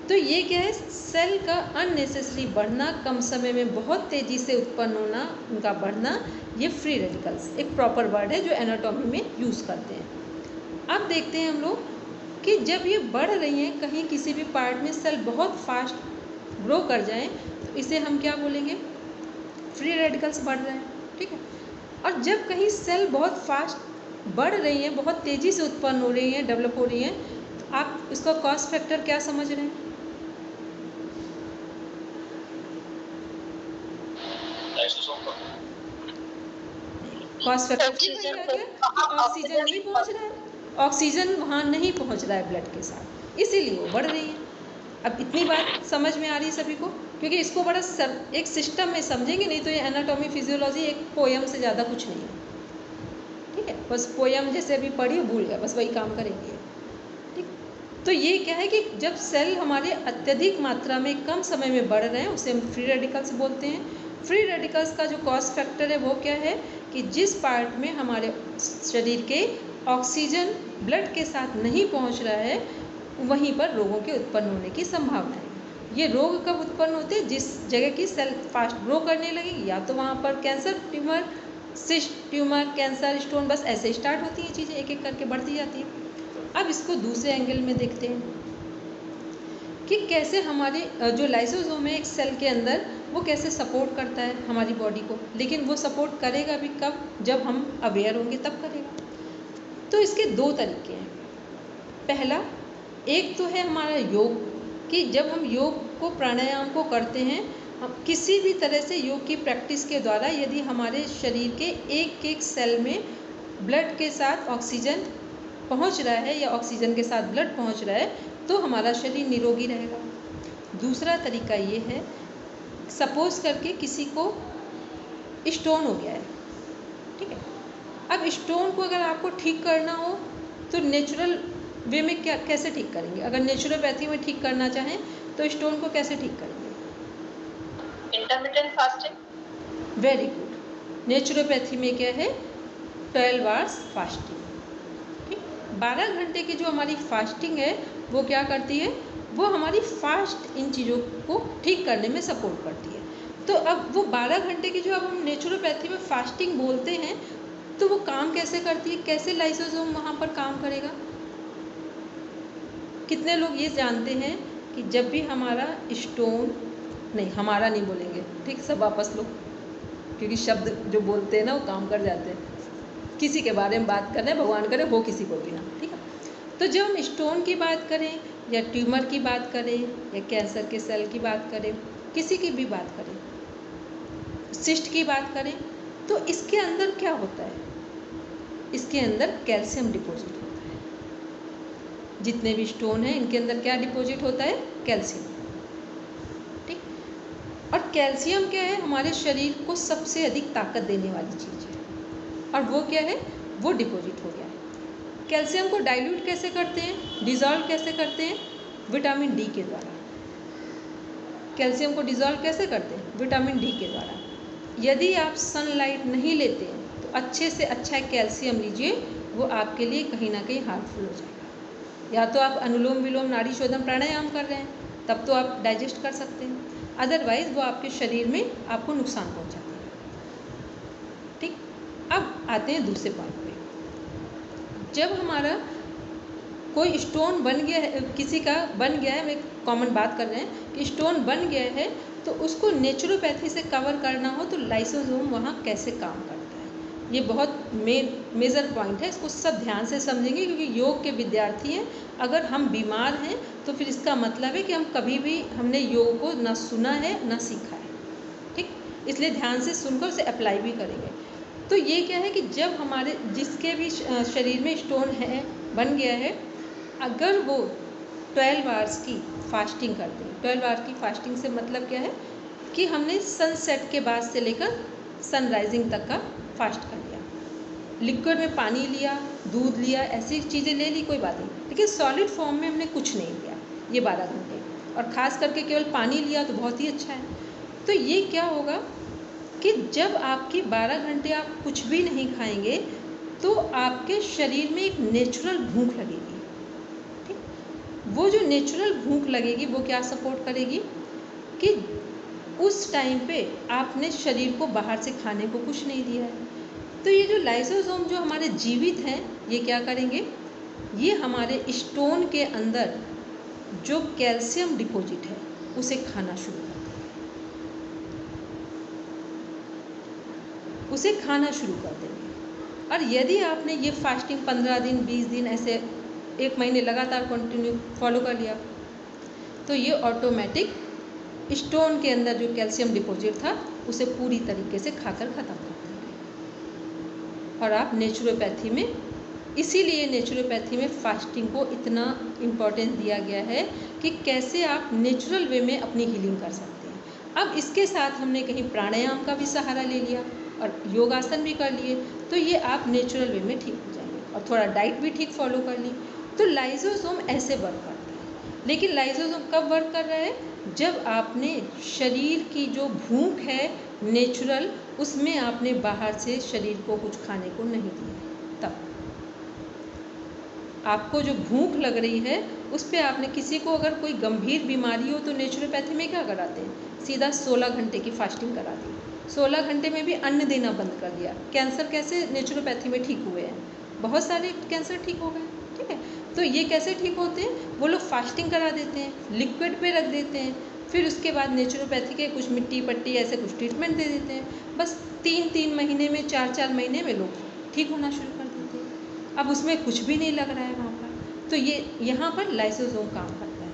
S2: तो ये क्या है? सेल का अननेसेसरी बढ़ना, कम समय में बहुत तेज़ी से उत्पन्न होना, उनका बढ़ना, ये फ्री रेडिकल्स एक प्रॉपर वर्ड है जो एनाटॉमी में यूज़ करते हैं। अब देखते हैं हम लोग कि जब ये बढ़ रही हैं, कहीं किसी भी पार्ट में सेल बहुत फास्ट ग्रो कर जाएं, तो इसे हम क्या बोलेंगे? फ्री रेडिकल्स बढ़ रहे हैं, ठीक है। और जब कहीं सेल बहुत फास्ट बढ़ रही हैं, बहुत तेज़ी से उत्पन्न हो रही हैं, डेवलप हो रही हैं, तो आप इसका कॉज फैक्टर क्या समझ रहे हैं? कॉज फैक्टर ऑक्सीजन नहीं पहुंच रहा है, ऑक्सीजन वहाँ नहीं पहुंच रहा है ब्लड के साथ, इसीलिए वो बढ़ रही है। अब इतनी बात समझ में आ रही है सभी को? क्योंकि इसको बड़ा एक सिस्टम में समझेंगे, नहीं तो ये एनाटॉमी फिजियोलॉजी एक पोयम से ज़्यादा कुछ नहीं है, ठीक है। बस पोयम जैसे अभी पढ़ी भूल गए, बस वही काम करेंगे, ठीक। तो ये क्या है कि जब सेल हमारे अत्यधिक मात्रा में कम समय में बढ़ रहे हैं, उसे हम फ्री रेडिकल्स बोलते हैं। फ्री रेडिकल्स का जो कॉज फैक्टर है वो क्या है कि जिस पार्ट में हमारे शरीर के ऑक्सीजन ब्लड के साथ नहीं पहुंच रहा है, वहीं पर रोगों के उत्पन्न होने की संभावना है। ये रोग कब उत्पन्न होते हैं? जिस जगह की सेल फास्ट ग्रो करने लगेगी, या तो वहाँ पर cancer, tumour, cyst tumour, cancer, stone, बस ऐसे स्टार्ट होती हैं चीज़ें, एक एक करके बढ़ती जाती हैं। अब इसको दूसरे एंगल में देखते हैं कि कैसे हमारे जो लाइसोसोम है एक सेल के अंदर, वो कैसे सपोर्ट करता है हमारी बॉडी को। लेकिन वो सपोर्ट करेगा भी कब? जब हम अवेयर होंगे तब करेगा। तो इसके दो तरीके हैं। पहला, एक तो है हमारा योग, कि जब हम योग को, प्राणायाम को करते हैं, हम किसी भी तरह से योग की प्रैक्टिस के द्वारा यदि हमारे शरीर के एक एक सेल में ब्लड के साथ ऑक्सीजन पहुंच रहा है या ऑक्सीजन के साथ ब्लड पहुंच रहा है, तो हमारा शरीर निरोगी रहेगा। दूसरा तरीका ये है, सपोज करके किसी को स्टोन हो गया है, ठीक है। अब स्टोन को अगर आपको ठीक करना हो तो नेचुरल वे में कैसे ठीक करेंगे? अगर नेचुरोपैथी में ठीक करना चाहें तो स्टोन को कैसे ठीक करेंगे?
S1: Intermittent fasting.
S2: Very good, naturopathy में क्या है, 12 आवर्स फास्टिंग। ठीक, 12 घंटे की जो हमारी फास्टिंग है वो क्या करती है, वो हमारी फास्ट इन चीज़ों को ठीक करने में सपोर्ट करती है। तो अब वो 12 घंटे की जो अब हम नेचुरोपैथी में फास्टिंग बोलते हैं, तो वो काम कैसे करती है, कैसे लाइसोसोम वहाँ पर काम करेगा। कितने लोग ये जानते हैं कि जब भी हमारा स्टोन, नहीं हमारा नहीं बोलेंगे, ठीक, सब वापस लो, क्योंकि शब्द जो बोलते हैं ना वो काम कर जाते हैं। किसी के बारे में बात कर रहे हैं, भगवान करे हो किसी को भी ना, ठीक है। तो जब हम स्टोन की बात करें या ट्यूमर की बात करें या कैंसर के सेल की बात करें, किसी की भी बात करें, सिस्ट की बात करें, तो इसके अंदर क्या होता है, इसके अंदर कैल्शियम डिपॉजिट होता है। जितने भी स्टोन हैं इनके अंदर क्या डिपॉजिट होता है, कैल्शियम। ठीक, और कैल्शियम क्या है, हमारे शरीर को सबसे अधिक ताकत देने वाली चीज़ है, और वो क्या है, वो डिपॉजिट हो गया है। कैल्शियम को डाइल्यूट कैसे करते हैं, डिज़ोल्व कैसे करते हैं, विटामिन डी के द्वारा। कैल्शियम को डिज़ोल्व कैसे करते हैं, विटामिन डी के द्वारा। यदि आप सनलाइट नहीं लेते हैं तो अच्छे से अच्छा कैल्शियम लीजिए, वो आपके लिए कहीं ना कहीं हार्मफुल हो जाएगा। या तो आप अनुलोम विलोम नाड़ी शोधन प्राणायाम कर रहे हैं, तब तो आप डाइजेस्ट कर सकते हैं, अदरवाइज़ वो आपके शरीर में आपको नुकसान पहुंचाती है। ठीक, अब आते हैं दूसरे पॉइंट पे। जब हमारा कोई स्टोन बन गया है, किसी का बन गया है, मैं कॉमन बात कर रहे हैं कि स्टोन बन गया है, तो उसको नेचुरोपैथी से कवर करना हो तो लाइसोसोम वहाँ कैसे काम करता है, ये बहुत मेजर पॉइंट है। इसको सब ध्यान से समझेंगे, क्योंकि योग के विद्यार्थी हैं। अगर हम बीमार हैं तो फिर इसका मतलब है कि हम कभी भी हमने योग को ना सुना है ना सीखा है। ठीक, इसलिए ध्यान से सुनकर उसे अप्लाई भी करेंगे। तो ये क्या है कि जब हमारे जिसके भी शरीर में स्टोन है, बन गया है, अगर वो 12 आवर्स की फास्टिंग करते हैं, 12 आवर्स की फास्टिंग से मतलब क्या है कि हमने सनसेट के बाद से लेकर सनराइजिंग तक का फास्ट कर लिया। लिक्विड में पानी लिया, दूध लिया, ऐसी चीज़ें ले ली, कोई बात नहीं, लेकिन सॉलिड फॉर्म में हमने कुछ नहीं लिया ये 12 घंटे, और ख़ास करके केवल पानी लिया तो बहुत ही अच्छा है। तो ये क्या होगा कि जब आपकी 12 घंटे आप कुछ भी नहीं खाएंगे तो आपके शरीर में एक नेचुरल भूख लगेगी। ठीक, वो जो नेचुरल भूख लगेगी वो क्या सपोर्ट करेगी कि उस टाइम पे आपने शरीर को बाहर से खाने को कुछ नहीं दिया है। तो ये जो लाइसोसोम जो हमारे जीवित हैं, ये क्या करेंगे, ये हमारे स्टोन के अंदर जो कैल्शियम डिपॉजिट है उसे खाना शुरू कर देंगे, उसे खाना शुरू कर देंगे। और यदि आपने ये फास्टिंग 15 दिन 20 दिन ऐसे 1 महीने लगातार कंटिन्यू फॉलो कर लिया, तो ये ऑटोमेटिक स्टोन के अंदर जो कैल्शियम डिपॉजिट था उसे पूरी तरीके से खाकर ख़त्म कर देंगे। और आप नेचुरोपैथी में, इसीलिए नेचुरोपैथी में फास्टिंग को इतना इम्पोर्टेंस दिया गया है कि कैसे आप नेचुरल वे में अपनी हीलिंग कर सकते हैं। अब इसके साथ हमने कहीं प्राणायाम का भी सहारा ले लिया और योगासन भी कर लिए, तो ये आप नेचुरल वे में ठीक हो जाएंगे। और थोड़ा डाइट भी ठीक फॉलो कर ली, तो लाइसोसोम ऐसे वर्क करता है। लेकिन लाइसोसोम कब वर्क कर रहा है, जब आपने शरीर की जो भूख है नेचुरल, उसमें आपने बाहर से शरीर को कुछ खाने को नहीं दिया। तब आपको जो भूख लग रही है उस पर आपने, किसी को अगर कोई गंभीर बीमारी हो तो नेचुरोपैथी में क्या कराते हैं, सीधा 16 घंटे की फास्टिंग करा दी, 16 घंटे में भी अन्न देना बंद कर दिया। कैंसर कैसे नेचुरोपैथी में ठीक हुए हैं, बहुत सारे कैंसर ठीक हो गए। ठीक है, तो ये कैसे ठीक होते हैं, वो लोग फास्टिंग करा देते हैं, लिक्विड पे रख देते हैं, फिर उसके बाद नेचुरोपैथी के कुछ मिट्टी पट्टी ऐसे कुछ ट्रीटमेंट दे देते हैं। बस 3-3 महीने में, 4-4 महीने में लोग ठीक होना शुरू कर देते हैं। अब उसमें कुछ भी नहीं लग रहा है वहाँ पर। तो ये यहाँ पर लाइसोसोम काम करता है,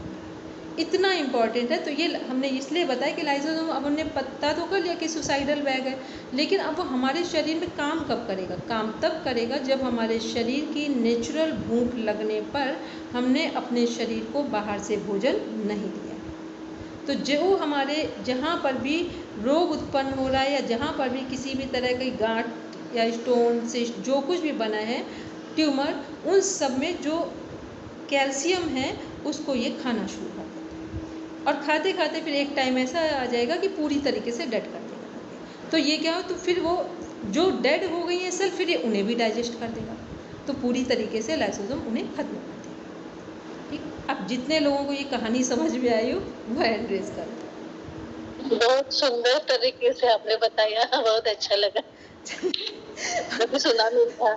S2: इतना इम्पॉर्टेंट है। तो ये हमने इसलिए बताया कि लाइसोसोम, अब हमने पता तो कर लिया कि सुसाइडल बैग है, लेकिन अब वो हमारे शरीर में काम कब करेगा, काम तब करेगा जब हमारे शरीर की नेचुरल भूख लगने पर हमने अपने शरीर को बाहर से भोजन नहीं दिया। तो जो हमारे जहाँ पर भी रोग उत्पन्न हो रहा है या जहाँ पर भी किसी भी तरह की गांठ या स्टोन से जो कुछ भी बना है, ट्यूमर, उन सब में जो कैल्शियम है उसको ये खाना शुरू कर देता है। और खाते खाते फिर एक टाइम ऐसा आ जाएगा कि पूरी तरीके से डेड कर देगा। तो ये क्या हो, तो फिर वो जो डेड हो गई हैं सेल फिर ये उन्हें भी डाइजेस्ट कर देगा, तो पूरी तरीके से लाइसोसोम उन्हें खत्म कर देगा। ठीक, अब जितने लोगों को ये कहानी समझ में आई हो वह हैंड रेज कर।
S6: बहुत सुंदर तरीके से आपने बताया, बहुत अच्छा लगा। कभी सुना नहीं था,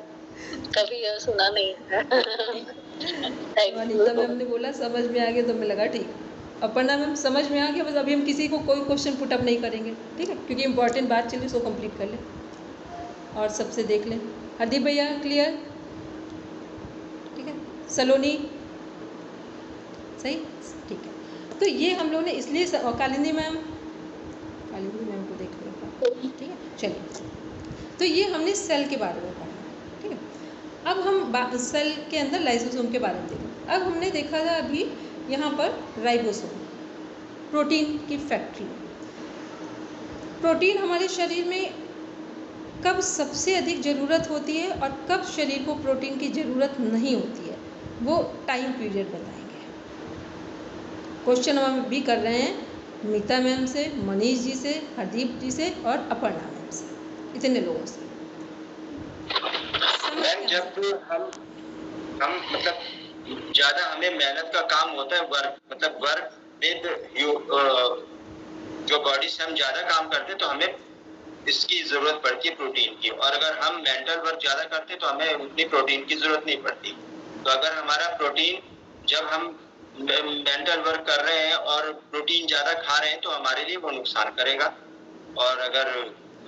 S6: कभी यह सुना नहीं था।
S2: अनीता मैम ने बोला समझ में आ गया, तो मैं लगा ठीक। अपर्णा मैम समझ में आ गया, बस अभी हम किसी को कोई क्वेश्चन पुटअप नहीं करेंगे, ठीक है, क्योंकि इंपॉर्टेंट बात चल रही है, उसको कंप्लीट कर लें और सबसे देख लें। हरदीप भैया क्लियर? ठीक है, सलोनी सही, ठीक है। तो ये हम लोगों ने इसलिए कालिंदी मैम को देख लिया, ठीक है, चलिए। तो ये हमने सेल के बारे में पढ़ा, ठीक है। अब हम सेल के अंदर लाइसोसोम के बारे में देखें। अब हमने देखा था अभी यहाँ पर राइबोसोम, प्रोटीन की फैक्ट्री। प्रोटीन हमारे शरीर में कब सबसे अधिक ज़रूरत होती है और कब शरीर को प्रोटीन की ज़रूरत नहीं होती है, वो टाइम पीरियड बताएंगे। क्वेश्चन हम भी कर रहे हैं मीता मैम से, मनीष जी से, हरदीप जी से और अपर्णा मैम से, इतने लोगों से।
S5: मैम जब हम मतलब ज़्यादा हमें मेहनत का काम होता है, वर्क विद जो बॉडी से हम ज़्यादा काम करते हैं तो हमें इसकी ज़रूरत पड़ती है प्रोटीन की, और अगर हम मेंटल वर्क ज़्यादा करते हैं तो हमें उतनी प्रोटीन की ज़रूरत नहीं पड़ती। तो अगर हमारा प्रोटीन, जब हम मेंटल वर्क कर रहे हैं और प्रोटीन ज़्यादा खा रहे हैं तो हमारे लिए वो नुकसान करेगा, और अगर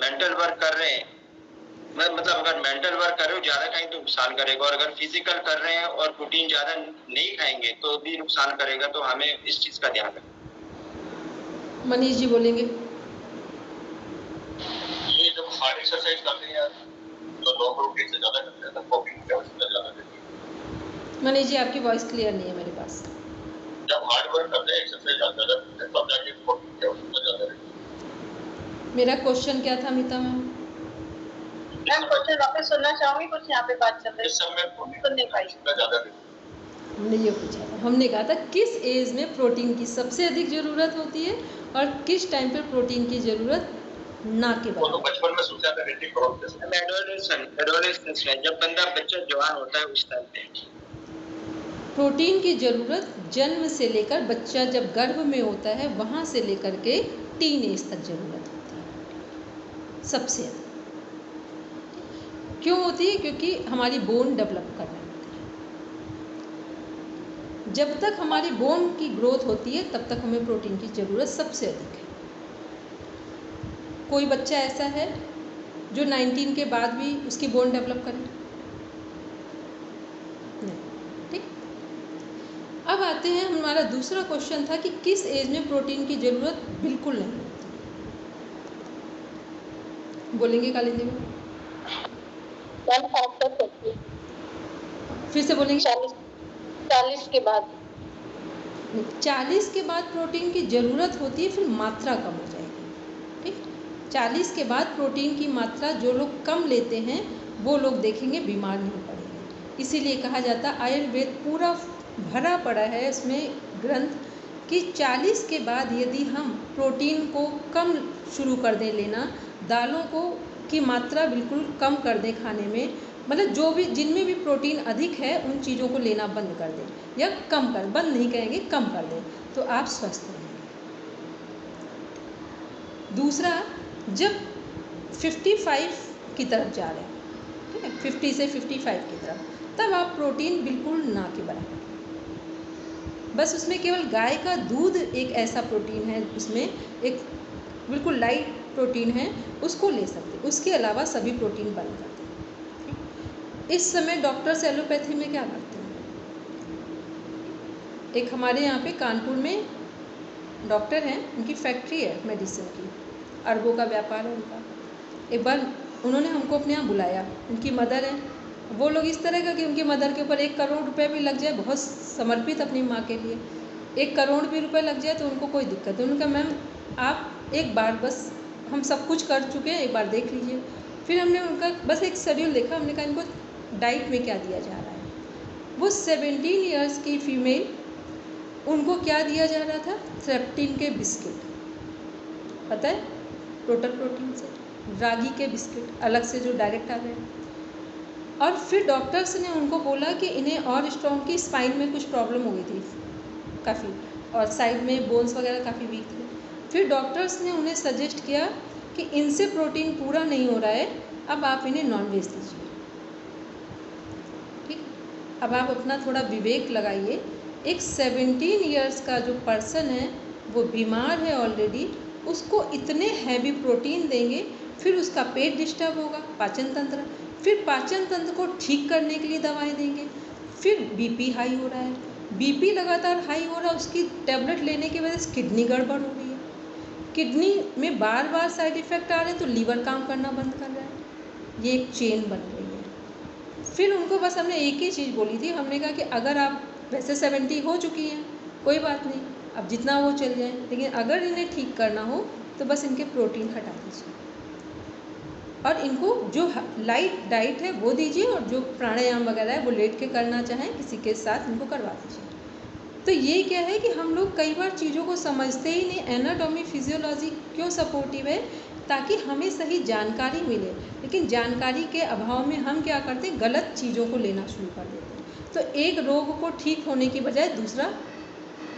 S5: मेंटल वर्क कर रहे हैं अगर मेंटल वर्क कर रहे हो ज़्यादा खाएंगे तो नुकसान करेगा, और अगर फिजिकल कर रहे हैं और प्रोटीन ज़्यादा नहीं खाएंगे तो भी नुकसान करेगा। तो हमें इस चीज़ का ध्यान रखना।
S2: मनीष जी बोलेंगे।
S3: ये जब हार्ड एक्सरसाइज करते हैं तो लॉन्ग प्रोटीन से ज़्यादा करते हैं, तो प्रोटीन की आवश्यकता ज़्यादा रहती है।
S2: मनीष जी आपकी वॉइस क्लियर नहीं है मेरे पास।
S3: जब हार्ड वर्क करते हैं, एक्सरसाइज ज़्यादा करते हैं, तब जाके प्रोटीन की आवश्यकता ज़्यादा रहती है।
S2: मेरा क्वेश्चन क्या था मीता मैम?
S1: मैम क्वेश्चन वापस सुनना चाहूंगी, कुछ यहाँ पे बात चल रही है,
S3: इस समय प्रोटीन
S1: सुन नहीं
S3: की
S1: पाई।
S3: आवश्यकता ज़्यादा रहती है।
S2: हमने ये पूछा था, हमने कहा था किस एज में प्रोटीन की सबसे अधिक ज़रूरत होती है और किस टाइम पर प्रोटीन की ज़रूरत ना के
S3: वो तो
S2: बराबर।
S3: बचपन में सोचा था रेटिंग ग्रोथ के समय।
S5: एडोलेसेंस में जब बंदा बच्चा जवान होता है उस टाइम पे
S2: प्रोटीन की ज़रूरत जन्म से लेकर बच्चा जब गर्भ में होता है वहाँ से लेकर के टीन एज तक ज़रूरत होती है सबसे अधिक। क्यों होती है? क्योंकि हमारी बोन डेवलप कर रही होती है। जब तक हमारी बोन की ग्रोथ होती है तब तक हमें प्रोटीन की ज़रूरत सबसे अधिक है। कोई बच्चा ऐसा है जो 19 के बाद भी उसकी बोन डेवलप करे? नहीं। ठीक, अब आते हैं, हमारा दूसरा क्वेश्चन था कि किस एज में प्रोटीन की ज़रूरत बिल्कुल नहीं होती। बोलेंगे कालिंदी में? फिर से बोलेंगे?
S6: 40 के बाद।
S2: 40 के बाद प्रोटीन की ज़रूरत होती है, फिर मात्रा कम हो जाएगी। ठीक, 40 के बाद प्रोटीन की मात्रा जो लोग कम लेते हैं वो लोग देखेंगे बीमार नहीं पड़ेंगे। इसीलिए कहा जाता है, आयुर्वेद पूरा भरा पड़ा है इसमें ग्रंथ कि 40 के बाद यदि हम प्रोटीन को कम शुरू कर दें लेना, दालों को की मात्रा बिल्कुल कम कर दें खाने में, मतलब जो भी जिनमें भी प्रोटीन अधिक है उन चीज़ों को लेना बंद कर दें या कम कर, बंद नहीं कहेंगे, कम कर दें, तो आप स्वस्थ रहेंगे। दूसरा, जब 55 की तरफ जा रहे हैं, ठीक है, 50 से 55 की तरफ, तब आप प्रोटीन बिल्कुल ना के बराबर, बस उसमें केवल गाय का दूध एक ऐसा प्रोटीन है, उसमें एक बिल्कुल लाइट प्रोटीन है, उसको ले सकते, उसके अलावा सभी प्रोटीन बंद कर दें। इस समय डॉक्टर्स एलोपैथी में क्या करते हैं? एक हमारे यहाँ पे कानपुर में डॉक्टर हैं, उनकी फैक्ट्री है मेडिसिन की, अरबों का व्यापार है उनका। एक बार उन्होंने हमको अपने यहाँ बुलाया, उनकी मदर है, वो लोग इस तरह का कि उनकी मदर के ऊपर 1 करोड़ रुपए भी लग जाए, बहुत समर्पित अपनी माँ के लिए, 1 करोड़ भी रुपए लग जाए तो उनको कोई दिक्कत है। उनका मैम आप एक बार बस, हम सब कुछ कर चुके हैं, एक बार देख लीजिए। फिर हमने उनका बस एक शेड्यूल देखा, हमने कहा इनको डाइट में क्या दिया जा रहा है। वो 17 ईयर्स की फीमेल, उनको क्या दिया जा रहा था? सेप्टिन के बिस्किट, पता है, टोटल प्रोटीन से रागी के बिस्किट अलग से जो डायरेक्ट आ गए। और फिर डॉक्टर्स ने उनको बोला कि इन्हें और स्ट्रॉन्ग की स्पाइन में कुछ प्रॉब्लम हो गई थी काफ़ी, और साइड में बोन्स वगैरह काफ़ी वीक थे। फिर डॉक्टर्स ने उन्हें सजेस्ट किया कि इनसे प्रोटीन पूरा नहीं हो रहा है, अब आप इन्हें नॉन वेज दीजिए। ठीक, अब आप अपना थोड़ा विवेक लगाइए। एक 17 इयर्स का जो पर्सन है वो बीमार है ऑलरेडी, उसको इतने हैवी प्रोटीन देंगे, फिर उसका पेट डिस्टर्ब होगा, पाचन तंत्र, फिर पाचन तंत्र को ठीक करने के लिए दवाएं देंगे, फिर बीपी हाई हो रहा है, बीपी लगातार हाई हो रहा है, उसकी टैबलेट लेने की वजह से किडनी गड़बड़ हो रही है, किडनी में बार बार साइड इफ़ेक्ट आ रहे हैं, तो लीवर काम करना बंद कर रहा है, ये एक चेन बन रही है। फिर उनको बस हमने एक ही चीज़ बोली थी, हमने कहा कि अगर आप वैसे 70 हो चुकी हैं, कोई बात नहीं, अब जितना वो चल जाए, लेकिन अगर इन्हें ठीक करना हो तो बस इनके प्रोटीन हटा दीजिए और इनको जो लाइट डाइट है वो दीजिए, और जो प्राणायाम वगैरह है वो लेट के करना चाहें किसी के साथ इनको करवा दीजिए। तो ये क्या है कि हम लोग कई बार चीज़ों को समझते ही नहीं। एनाटॉमी फिजियोलॉजी क्यों सपोर्टिव है? ताकि हमें सही जानकारी मिले, लेकिन जानकारी के अभाव में हम क्या करते हैं, गलत चीज़ों को लेना शुरू कर देते हैं। तो एक रोग को ठीक होने की बजाय दूसरा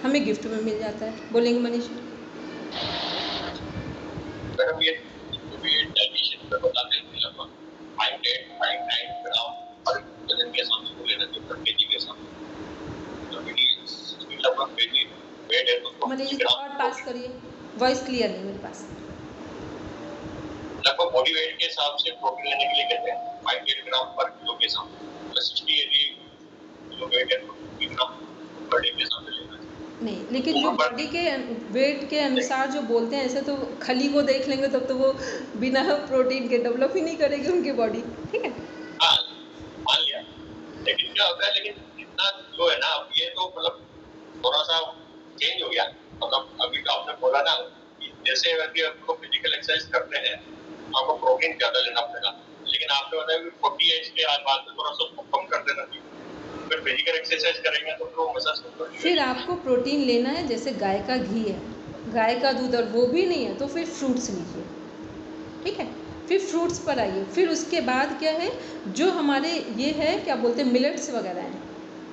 S2: हमें गिफ्ट में मिल जाता है। बोलेंगे मनीष?
S3: मैडम ये जो भी डाइटिशियन पे बताते हैं लगभग 5 ग्राम पर वजन के हिसाब से लेना चाहिए, पर केजी के हिसाब से। तो मेरी लगभग केजी वेट है तो
S2: मनीष और पास करिए, वॉइस क्लियर नहीं मेरे पास।
S3: लगभग बॉडी वेट के हिसाब से प्रोटीन लेने के लिए कहते हैं 5 ग्राम पर किलो के हिसाब से। 60 किलो वेट है तो 2 ग्राम पर डे के हिसाब से लेना चाहिए।
S2: नहीं, लेकिन जो बॉडी के वेट के अनुसार जो बोलते हैं, ऐसे तो खली को देख लेंगे तब तो वो बिना प्रोटीन के डेवलप ही नहीं करेगी उनकी बॉडी। ठीक है,
S3: हाँ मान लिया, लेकिन क्या होता है, लेकिन इतना जो है ना, अब ये तो मतलब थोड़ा सा चेंज हो गया। मतलब अभी तो आपने बोला ना कि जैसे अभी आपको फिजिकल एक्सरसाइज करते हैं आपको प्रोटीन ज्यादा लेना पड़ेगा, लेकिन आपने बताया कि 40 एज के बाद थोड़ा सा कम कर देना चाहिए। फिर फिजिकल एक्सरसाइज करेंगे तो वो मसाज
S2: फिर आपको प्रोटीन लेना है, जैसे गाय का घी है, गाय का दूध, और वो भी नहीं है तो फिर फ्रूट्स लीजिए। ठीक है, फिर फ्रूट्स पर आइए। फिर उसके बाद क्या है, जो हमारे ये है क्या बोलते हैं, मिलेट्स वगैरह हैं,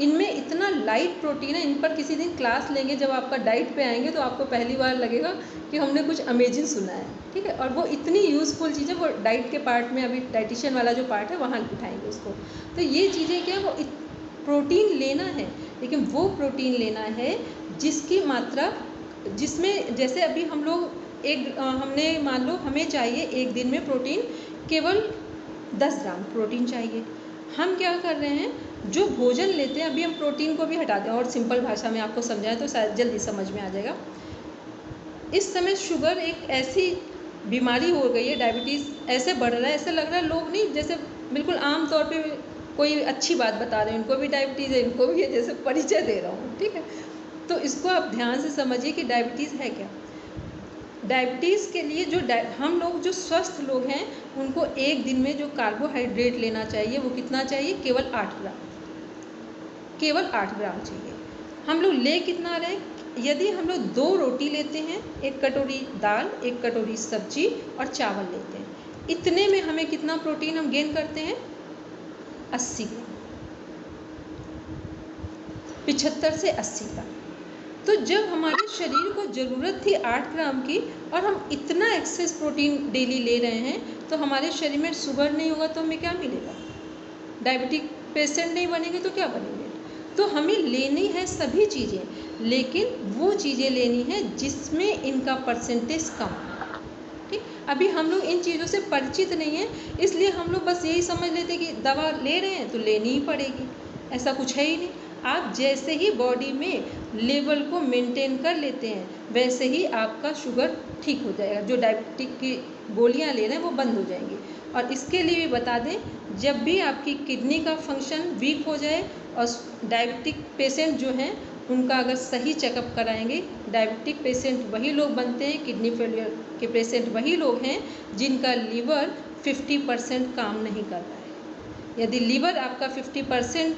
S2: इनमें इतना लाइट प्रोटीन है। इन पर किसी दिन क्लास लेंगे, जब आपका डाइट पे आएंगे तो आपको पहली बार लगेगा कि हमने कुछ अमेजिंग सुना है। ठीक है, और वो इतनी यूज़फुल चीज़ें, वो डाइट के पार्ट में, अभी डाइटिशियन वाला जो पार्ट है वहाँ उठाएंगे उसको। तो ये चीज़ें क्या, वो प्रोटीन लेना है, लेकिन वो प्रोटीन लेना है जिसकी मात्रा, जिसमें जैसे अभी हम लोग हमने मान लो हमें चाहिए एक दिन में प्रोटीन केवल 10 ग्राम प्रोटीन चाहिए। हम क्या कर रहे हैं, जो भोजन लेते हैं, अभी हम प्रोटीन को भी हटा दें और सिंपल भाषा में आपको समझाएं तो शायद जल्दी समझ में आ जाएगा। इस समय शुगर एक ऐसी बीमारी हो गई है, डायबिटीज़ ऐसे बढ़ रहा है, ऐसे लग रहा है लोग नहीं, जैसे बिल्कुल आम तौर पे कोई अच्छी बात बता रहे हैं, इनको भी डायबिटीज़ है, इनको भी है, जैसे परिचय दे रहा हूँ। ठीक है, तो इसको आप ध्यान से समझिए कि डायबिटीज़ है क्या। डायबिटीज़ के लिए जो हम लोग जो स्वस्थ लोग हैं, उनको एक दिन में जो कार्बोहाइड्रेट लेना चाहिए वो कितना चाहिए, केवल 8 ग्राम, केवल 8 ग्राम चाहिए। हम लोग ले कितना रहे, यदि हम लोग 2 रोटी लेते हैं, 1 कटोरी दाल, 1 कटोरी सब्जी और चावल लेते हैं, इतने में हमें कितना प्रोटीन हम गेन करते हैं, 80 ग्राम, 75 से 80 ग्राम। तो जब हमारे शरीर को ज़रूरत थी 8 ग्राम की और हम इतना एक्सेस प्रोटीन डेली ले रहे हैं, तो हमारे शरीर में शुगर नहीं होगा तो हमें क्या मिलेगा, डायबिटिक पेशेंट नहीं बनेंगे तो क्या बनेंगे। तो हमें लेनी है सभी चीज़ें, लेकिन वो चीज़ें लेनी है जिसमें इनका परसेंटेज कम है। ठीक, अभी हम लोग इन चीज़ों से परिचित नहीं हैं, इसलिए हम लोग बस यही समझ लेते कि दवा ले रहे हैं तो लेनी ही पड़ेगी, ऐसा कुछ है ही नहीं। आप जैसे ही बॉडी में लेवल को मेंटेन कर लेते हैं, वैसे ही आपका शुगर ठीक हो जाएगा, जो डायबिटिक की गोलियां ले रहे हैं वो बंद हो जाएंगी। और इसके लिए भी बता दें, जब भी आपकी किडनी का फंक्शन वीक हो जाए, और डायबिटिक पेशेंट जो हैं उनका अगर सही चेकअप कराएंगे, डायबिटिक पेशेंट वही लोग बनते हैं, किडनी फेलियर के पेशेंट वही लोग हैं जिनका लीवर 50% काम नहीं कर रहा है। यदि लीवर आपका 50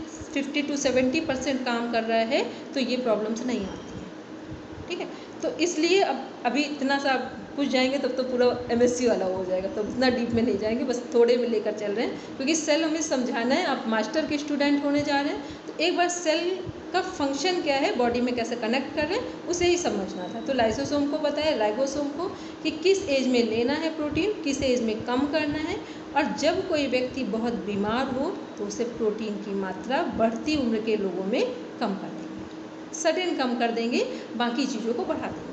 S2: to 70% काम कर रहा है तो ये प्रॉब्लम्स नहीं आती हैं। ठीक है, तो इसलिए अब अभी इतना सा कुछ जाएंगे तब तो पूरा MSc वाला हो जाएगा, तो इतना डीप में नहीं जाएंगे, बस थोड़े में लेकर चल रहे हैं, क्योंकि सेल हमें समझाना है। आप मास्टर के स्टूडेंट होने जा रहे हैं तो एक बार सेल का फंक्शन क्या है, बॉडी में कैसे कनेक्ट कर रहे हैं, उसे ही समझना था। तो लाइसोसोम को बताया, राइबोसोम को, कि किस एज में लेना है प्रोटीन, किस एज में कम करना है, और जब कोई व्यक्ति बहुत बीमार हो तो उसे प्रोटीन की मात्रा बढ़ती उम्र के लोगों में कम कर देंगे, सडन कम कर देंगे, बाकी चीज़ों को बढ़ा देंगे।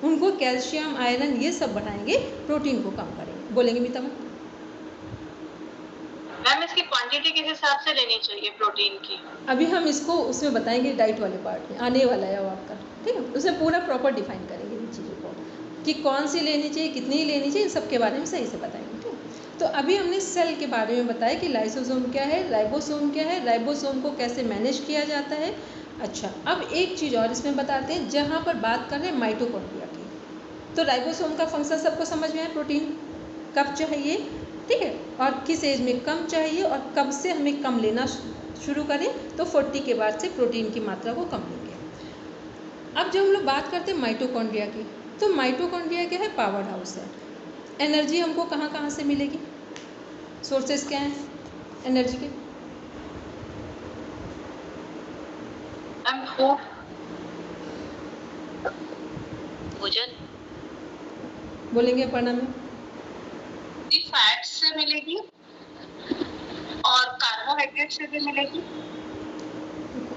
S2: उनको कैल्शियम, आयरन ये सब बढ़ाएंगे, प्रोटीन को कम करेंगे। बोलेंगे मीता मैम?
S1: मैम इसकी क्वांटिटी किस हिसाब से लेनी चाहिए प्रोटीन की?
S2: अभी हम इसको उसमें बताएंगे, डाइट वाले पार्ट में आने वाला है वो आपका, ठीक है। उसमें पूरा प्रॉपर डिफाइन करेंगे इन चीज़ों को, कि कौन सी लेनी चाहिए, कितनी लेनी चाहिए, इन सब के बारे में सही से बताएंगे, ठीक है। तो अभी हमने सेल के बारे में बताया कि लाइसोसोम क्या है, राइबोसोम क्या है, राइबोसोम को कैसे मैनेज किया जाता है। अच्छा, अब एक चीज़ और इसमें बताते हैं, जहाँ पर बात कर रहे हैं माइटोकॉन्ड्रिया की। तो राइबोसोम का फंक्शन सबको समझ में है, प्रोटीन कब चाहिए, ठीक है, और किस एज में कम चाहिए, और कब से हमें कम लेना शुरू करें, तो 40 के बाद से प्रोटीन की मात्रा को कम लेंगे। अब जब हम लोग बात करते हैं माइटोकॉन्ड्रिया की, तो माइटोकॉन्ड्रिया क्या है, पावर हाउस है। एनर्जी हमको कहाँ कहाँ से मिलेगी, सोर्सेस क्या हैं एनर्जी के?
S6: भोजन
S2: बोलेंगे पढ़ना में?
S1: फैट से मिलेगी और कार्बोहाइड्रेट से भी मिलेगी।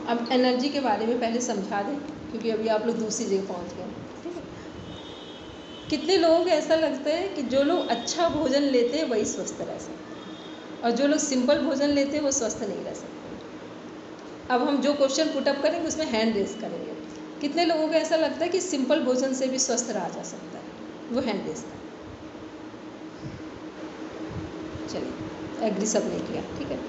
S2: अब एनर्जी के बारे में पहले समझा दें, क्योंकि अभी आप लोग दूसरी जगह पहुंच गए, ठीक है। कितने लोगों को ऐसा लगता है कि जो लोग अच्छा भोजन लेते हैं वही स्वस्थ रह सकते हैं, और जो लोग सिंपल भोजन लेते हैं वो स्वस्थ नहीं रह सकते। अब हम जो क्वेश्चन पुटअप करेंगे उसमें हैंड रेस करेंगे। कितने लोगों को ऐसा लगता है कि सिंपल भोजन से भी स्वस्थ रहा जा सकता है, वो हैंड रेस करें। चलिए, एग्री सब ने किया, ठीक है।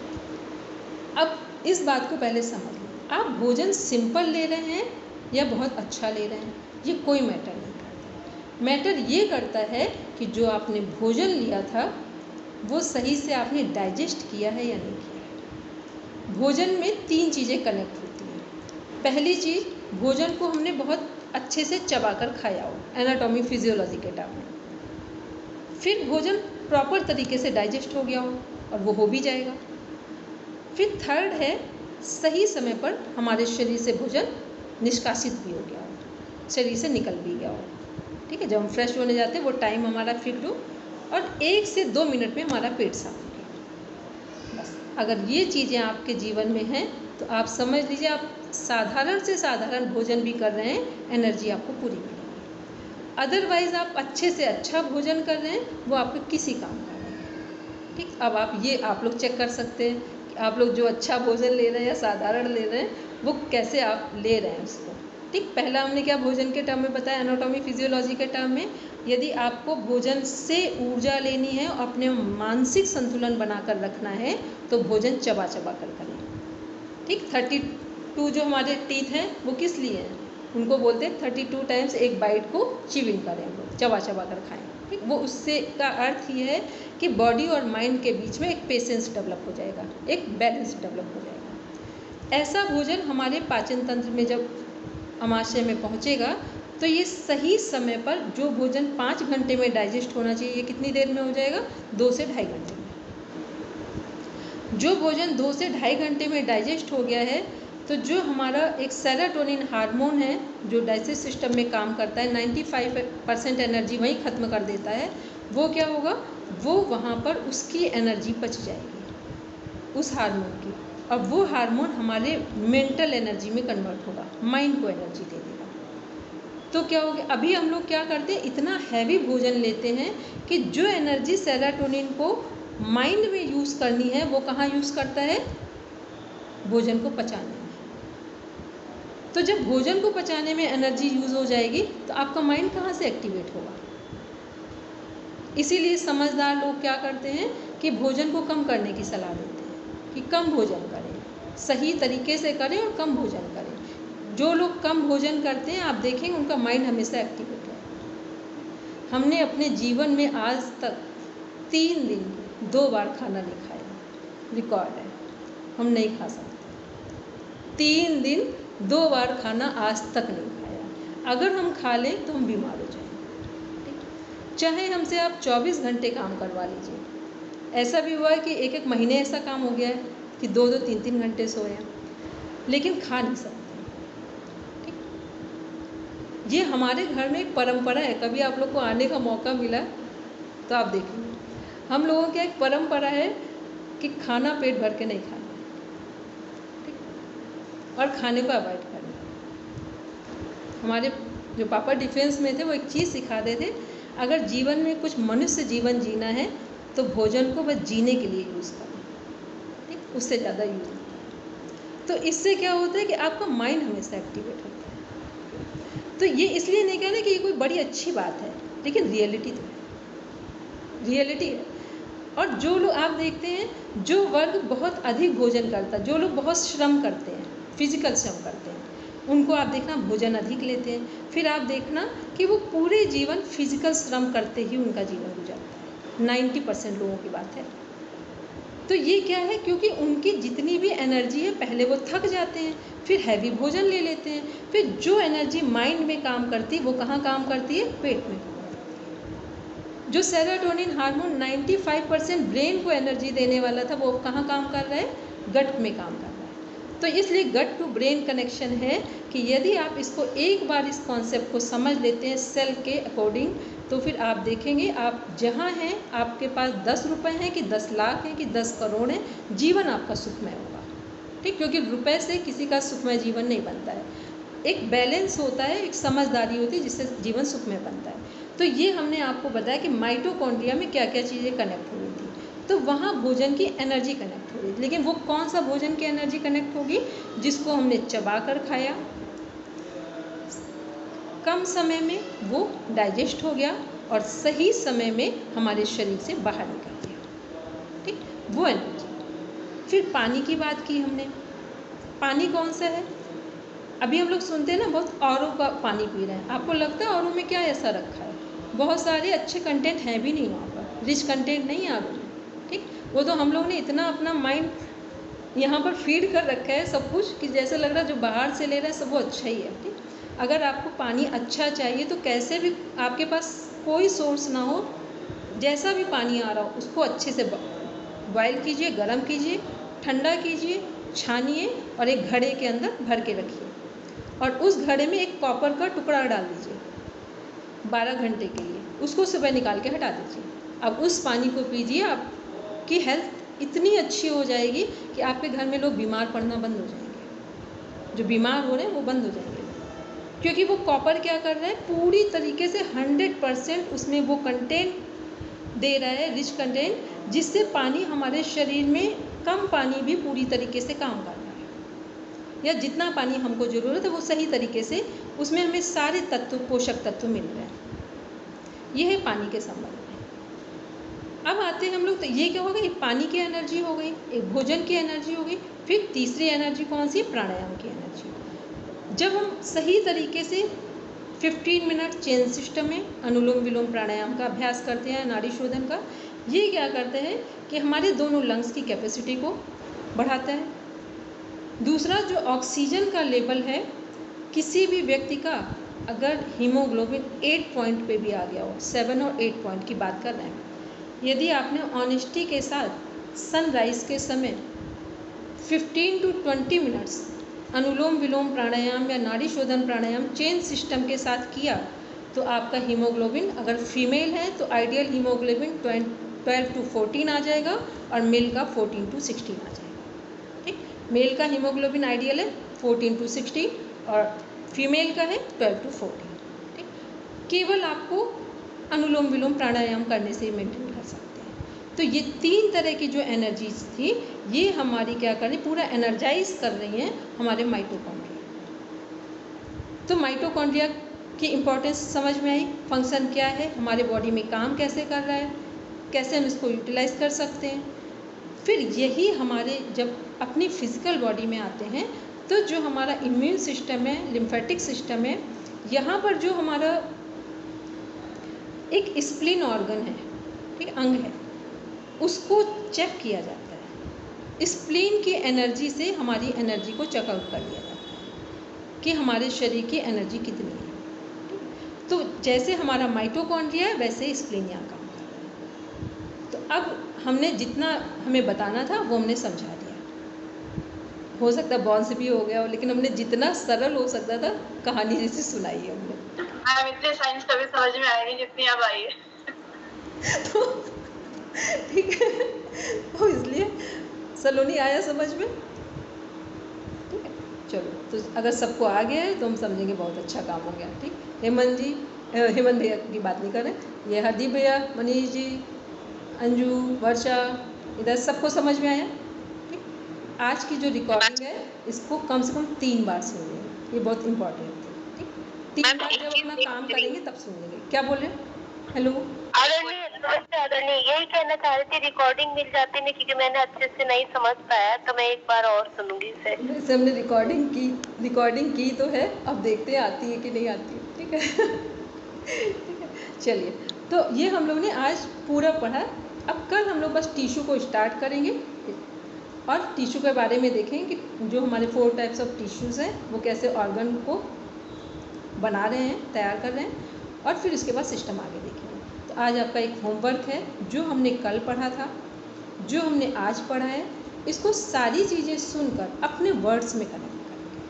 S2: अब इस बात को पहले समझ लें, आप भोजन सिंपल ले रहे हैं या बहुत अच्छा ले रहे हैं, ये कोई मैटर नहीं करता। मैटर ये करता है कि जो आपने भोजन लिया था वो सही से आपने डाइजेस्ट किया है या नहीं किया है। भोजन में 3 चीज़ें कनेक्ट होती हैं। पहली चीज़, भोजन को हमने बहुत अच्छे से चबाकर खाया हो, एनाटॉमी फिजियोलॉजी के टर्म में। फिर भोजन प्रॉपर तरीके से डाइजेस्ट हो गया हो, और वो हो भी जाएगा। फिर थर्ड है, सही समय पर हमारे शरीर से भोजन निष्कासित भी हो गया हो, शरीर से निकल भी गया हो, ठीक है। जब हम फ्रेश होने जाते हैं वो टाइम हमारा फिक्स हो, और 1 से 2 मिनट में हमारा पेट साफ हो गया। बस अगर ये चीज़ें आपके जीवन में हैं तो आप समझ लीजिए आप साधारण से साधारण भोजन भी कर रहे हैं, एनर्जी आपको पूरी मिलेगी। अदरवाइज़ आप अच्छे से अच्छा भोजन कर रहे हैं, वो आपके किसी काम का नहीं है, ठीक। अब आप लोग चेक कर सकते हैं कि आप लोग जो अच्छा भोजन ले रहे हैं या साधारण ले रहे हैं, वो कैसे आप ले रहे हैं उसको, ठीक। पहला हमने क्या भोजन के टर्म में बताया, एनाटॉमी फिजियोलॉजी के टर्म में। यदि आपको भोजन से ऊर्जा लेनी है और अपने मानसिक संतुलन बनाकर रखना है तो भोजन चबा चबा कर करें, ठीक। 32 जो हमारे टीथ हैं वो किस लिए हैं, उनको बोलते हैं 32 टाइम्स एक बाइट को च्यूइंग करें, हम लोग चबा चबा कर खाएं, ठीक। वो उससे का अर्थ ये है कि बॉडी और माइंड के बीच में एक पेशेंस डेवलप हो जाएगा, एक बैलेंस डेवलप हो जाएगा। ऐसा भोजन हमारे पाचन तंत्र में जब आमाशय में पहुंचेगा तो ये सही समय पर जो भोजन 5 घंटे में डाइजेस्ट होना चाहिए, ये कितनी देर में हो जाएगा, 2 से ढाई घंटे में। जो भोजन 2 से ढाई घंटे में डाइजेस्ट हो गया है, तो जो हमारा एक सेरोटोनिन हार्मोन है जो डाइजेस्ट सिस्टम में काम करता है, 95% एनर्जी वहीं ख़त्म कर देता है, वो क्या होगा, वो वहाँ पर उसकी एनर्जी बच जाएगी उस हार्मोन की, और वो हार्मोन हमारे मेंटल एनर्जी में कन्वर्ट होगा, माइंड को एनर्जी दे देगा। तो क्या हो गया, अभी हम लोग क्या करते हैं, इतना हैवी भोजन लेते हैं कि जो एनर्जी सेरोटोनिन को माइंड में यूज़ करनी है वो कहाँ यूज़ करता है, भोजन को पचाने में। तो जब भोजन को पचाने में एनर्जी यूज़ हो जाएगी तो आपका माइंड कहाँ से एक्टिवेट होगा। इसीलिए समझदार लोग क्या करते हैं कि भोजन को कम करने की सलाह देते हैं कि कम भोजन करें, सही तरीके से करें और कम भोजन करें। जो लोग कम भोजन करते हैं आप देखेंगे उनका माइंड हमेशा एक्टिवेट है। हमने अपने जीवन में आज तक 3 दिन 2 बार खाना नहीं खाया, रिकॉर्ड है, हम नहीं खा सकते। 3 दिन 2 बार खाना आज तक नहीं खाया, अगर हम खा लें तो हम बीमार हो जाएंगे, ठीक। चाहे हमसे आप 24 घंटे काम करवा लीजिए, ऐसा भी हुआ है कि एक महीने ऐसा काम हो गया है कि 2-2, 3-3 घंटे सोए हैं, लेकिन खा नहीं सकते। ठीक, ये हमारे घर में एक परंपरा है। कभी आप लोग को आने का मौका मिला तो आप देखेंगे, हम लोगों की एक परंपरा है कि खाना पेट भर के नहीं खाना, ठीक, और खाने को अवॉइड करना। हमारे जो पापा डिफेंस में थे वो एक चीज़ सिखाते थे, अगर जीवन में कुछ मनुष्य जीवन जीना है तो भोजन को बस जीने के लिए यूज़ करना, ठीक, उससे ज़्यादा यूज़ नहीं करना। तो इससे क्या होता है कि आपका माइंड हमेशा एक्टिवेट होता है। तो ये इसलिए नहीं कहना कि ये कोई बड़ी अच्छी बात है, लेकिन रियलिटी तो है, रियलिटी है। और जो लोग आप देखते हैं, जो वर्ग बहुत अधिक भोजन करता है, जो लोग बहुत श्रम करते हैं, फिजिकल श्रम करते हैं, उनको आप देखना भोजन अधिक लेते हैं। फिर आप देखना कि वो पूरे जीवन फिजिकल श्रम करते ही उनका जीवन गुजरता है। 90% लोगों की बात है। तो ये क्या है, क्योंकि उनकी जितनी भी एनर्जी है, पहले वो थक जाते हैं, फिर हैवी भोजन ले लेते हैं, फिर जो एनर्जी माइंड में काम करती है वो कहाँ काम करती है, पेट में। जो सेरोटोनिन हार्मोन 95% ब्रेन को एनर्जी देने वाला था, वो कहाँ काम कर रहा है, गट में काम कर रहा है। तो इसलिए गट टू ब्रेन कनेक्शन है कि यदि आप इसको एक बार इस कॉन्सेप्ट को समझ लेते हैं सेल के अकॉर्डिंग, तो फिर आप देखेंगे आप जहाँ हैं, आपके पास 10 रुपये हैं कि 10 लाख हैं कि 10 करोड़ हैं, जीवन आपका सुखमय होगा। ठीक, क्योंकि रुपए से किसी का सुखमय जीवन नहीं बनता है। एक बैलेंस होता है, एक समझदारी होती है, जिससे जीवन सुखमय बनता है। तो ये हमने आपको बताया कि माइटोकॉन्ड्रिया में क्या क्या चीज़ें कनेक्ट हो रही थी। तो वहाँ भोजन की एनर्जी कनेक्ट हो रही थी, लेकिन वो कौन सा भोजन की एनर्जी कनेक्ट होगी, जिसको हमने चबा कर खाया, कम समय में वो डाइजेस्ट हो गया और सही समय में हमारे शरीर से बाहर निकल गया। ठीक, वो एनर्जी। फिर पानी की बात की हमने, पानी कौन सा है, अभी हम लोग सुनते हैं ना बहुत औरों का पानी पी रहे हैं, आपको लगता है औरों में क्या ऐसा रखा है, बहुत सारे अच्छे कंटेंट हैं भी नहीं वहाँ पर, रिच कंटेंट नहीं है औरों में। ठीक, वो तो हम लोग ने इतना अपना माइंड यहाँ पर फीड कर रखा है सब कुछ कि जैसे लग रहा है जो बाहर से ले रहा है सब वो अच्छा ही है। ठीक, अगर आपको पानी अच्छा चाहिए तो कैसे भी आपके पास कोई सोर्स ना हो, जैसा भी पानी आ रहा हो उसको अच्छे से बॉयल कीजिए, गर्म कीजिए, ठंडा कीजिए, छानिए और एक घड़े के अंदर भर के रखिए और उस घड़े में एक कॉपर का टुकड़ा डाल दीजिए 12 घंटे के लिए, उसको सुबह निकाल के हटा दीजिए। अब उस पानी को पीजिए, आपकी हेल्थ इतनी अच्छी हो जाएगी कि आपके घर में लोग बीमार पड़ना बंद हो जाएंगे, जो बीमार हो रहे हैं वो बंद हो जाएंगे, क्योंकि वो कॉपर क्या कर रहा है, पूरी तरीके से 100% उसमें वो कंटेंट दे रहा है, रिच कंटेंट, जिससे पानी हमारे शरीर में कम पानी भी पूरी तरीके से काम कर रहा है, या जितना पानी हमको ज़रूरत है वो सही तरीके से उसमें हमें सारे तत्व, पोषक तत्व मिल रहे हैं। ये है पानी के संबंध में। अब आते हैं हम लोग, तो ये क्या होगा, एक पानी की एनर्जी हो गई, एक भोजन की एनर्जी हो गई, फिर तीसरी एनर्जी कौन सी, प्राणायाम की एनर्जी। जब हम सही तरीके से 15 मिनट चेन सिस्टम में अनुलोम विलोम प्राणायाम का अभ्यास करते हैं, नाड़ी शोधन का, ये क्या करते हैं कि हमारे दोनों लंग्स की कैपेसिटी को बढ़ाता है। दूसरा, जो ऑक्सीजन का लेवल है, किसी भी व्यक्ति का अगर हीमोग्लोबिन 8 पॉइंट पे भी आ गया हो, 7 और 8 पॉइंट की बात कर रहे हैं, यदि आपने ऑनेस्टी के साथ सनराइज़ के समय 15 to 20 मिनट्स अनुलोम विलोम प्राणायाम या नाड़ी शोधन प्राणायाम चेन सिस्टम के साथ किया, तो आपका हीमोग्लोबिन, अगर फीमेल है तो आइडियल हीमोग्लोबिन 12 to 14 आ जाएगा और मेल का 14 to 16 आ जाएगा। ठीक, मेल का हीमोग्लोबिन आइडियल है 14 to 16 और फीमेल का है 12 to 14। ठीक, केवल आपको अनुलोम विलोम प्राणायाम करने से मेंटेन कर सकते हैं। तो ये 3 तरह की जो एनर्जीज थी, ये हमारी क्या कर रही, पूरा एनर्जाइज कर रही हैं हमारे माइटोकॉन्ड्रिया। तो माइटोकॉन्ड्रिया की इम्पोर्टेंस समझ में आई, फंक्शन क्या है, हमारे बॉडी में काम कैसे कर रहा है, कैसे हम इसको यूटिलाइज कर सकते हैं। फिर यही हमारे जब अपनी फिजिकल बॉडी में आते हैं, तो जो हमारा इम्यून सिस्टम है, लिम्फेटिक सिस्टम है, यहाँ पर जो हमारा एक स्प्लीन ऑर्गन है, ठीक, अंग है, उसको चेक किया जाता है। स्प्लीन की एनर्जी से हमारी एनर्जी को चेकआउट कर लिया जाता है कि हमारे शरीर की एनर्जी कितनी है। तो जैसे हमारा माइटोकॉन्ड्रिया है वैसे ही स्प्लीन यहाँ काम कर रहा है। तो अब हमने जितना हमें बताना था वो हमने समझा दिया। हो सकता है बॉन्स भी हो गया हो, लेकिन हमने जितना सरल हो सकता था कहानी जैसे सुनाई है हमने।
S1: मैम इतने साइंस कभी समझ में आए नहीं जितनी अब आई है।
S2: तो ठीक है, तो इसलिए सलोनी आया समझ में? ठीक है, चलो तो अगर सबको आ गया है तो हम समझेंगे बहुत अच्छा काम हो गया। ठीक, हेमंत जी, हेमंत भैया की बात नहीं कर रहे, ये हरदीप भैया, मनीष जी, अंजू, वर्षा, इधर सबको समझ में आया? ठीक, आज की जो रिकॉर्डिंग है इसको कम से कम 3 बार सुनिए, ये बहुत इम्पोर्टेंट है। ठीक, 3 बार जब अपना काम करेंगे तब सुनेंगे। क्या बोल रहे हैं? हेलो,
S6: यही कहना चाह रही थी, रिकॉर्डिंग मिल जाती नहीं क्योंकि मैंने अच्छे से नहीं समझ पाया, तो मैं एक बार और सुनूंगी इसे।
S2: वैसे हमने रिकॉर्डिंग की तो है, अब देखते हैं आती है कि नहीं आती है। ठीक है ठीक है, चलिए, तो ये हम लोग ने आज पूरा पढ़ा। अब कल हम लोग बस टिश्यू को स्टार्ट करेंगे और टिश्यू के बारे में देखेंगे कि जो हमारे 4 टाइप्स ऑफ टिश्यूज़ हैं वो कैसे ऑर्गन को बना रहे हैं, तैयार कर रहे हैं, और फिर इसके बाद सिस्टम आगे देखेंगे। तो आज आपका एक होमवर्क है, जो हमने कल पढ़ा था, जो हमने आज पढ़ा है, इसको सारी चीज़ें सुनकर अपने वर्ड्स में कनेक्ट करेंगे,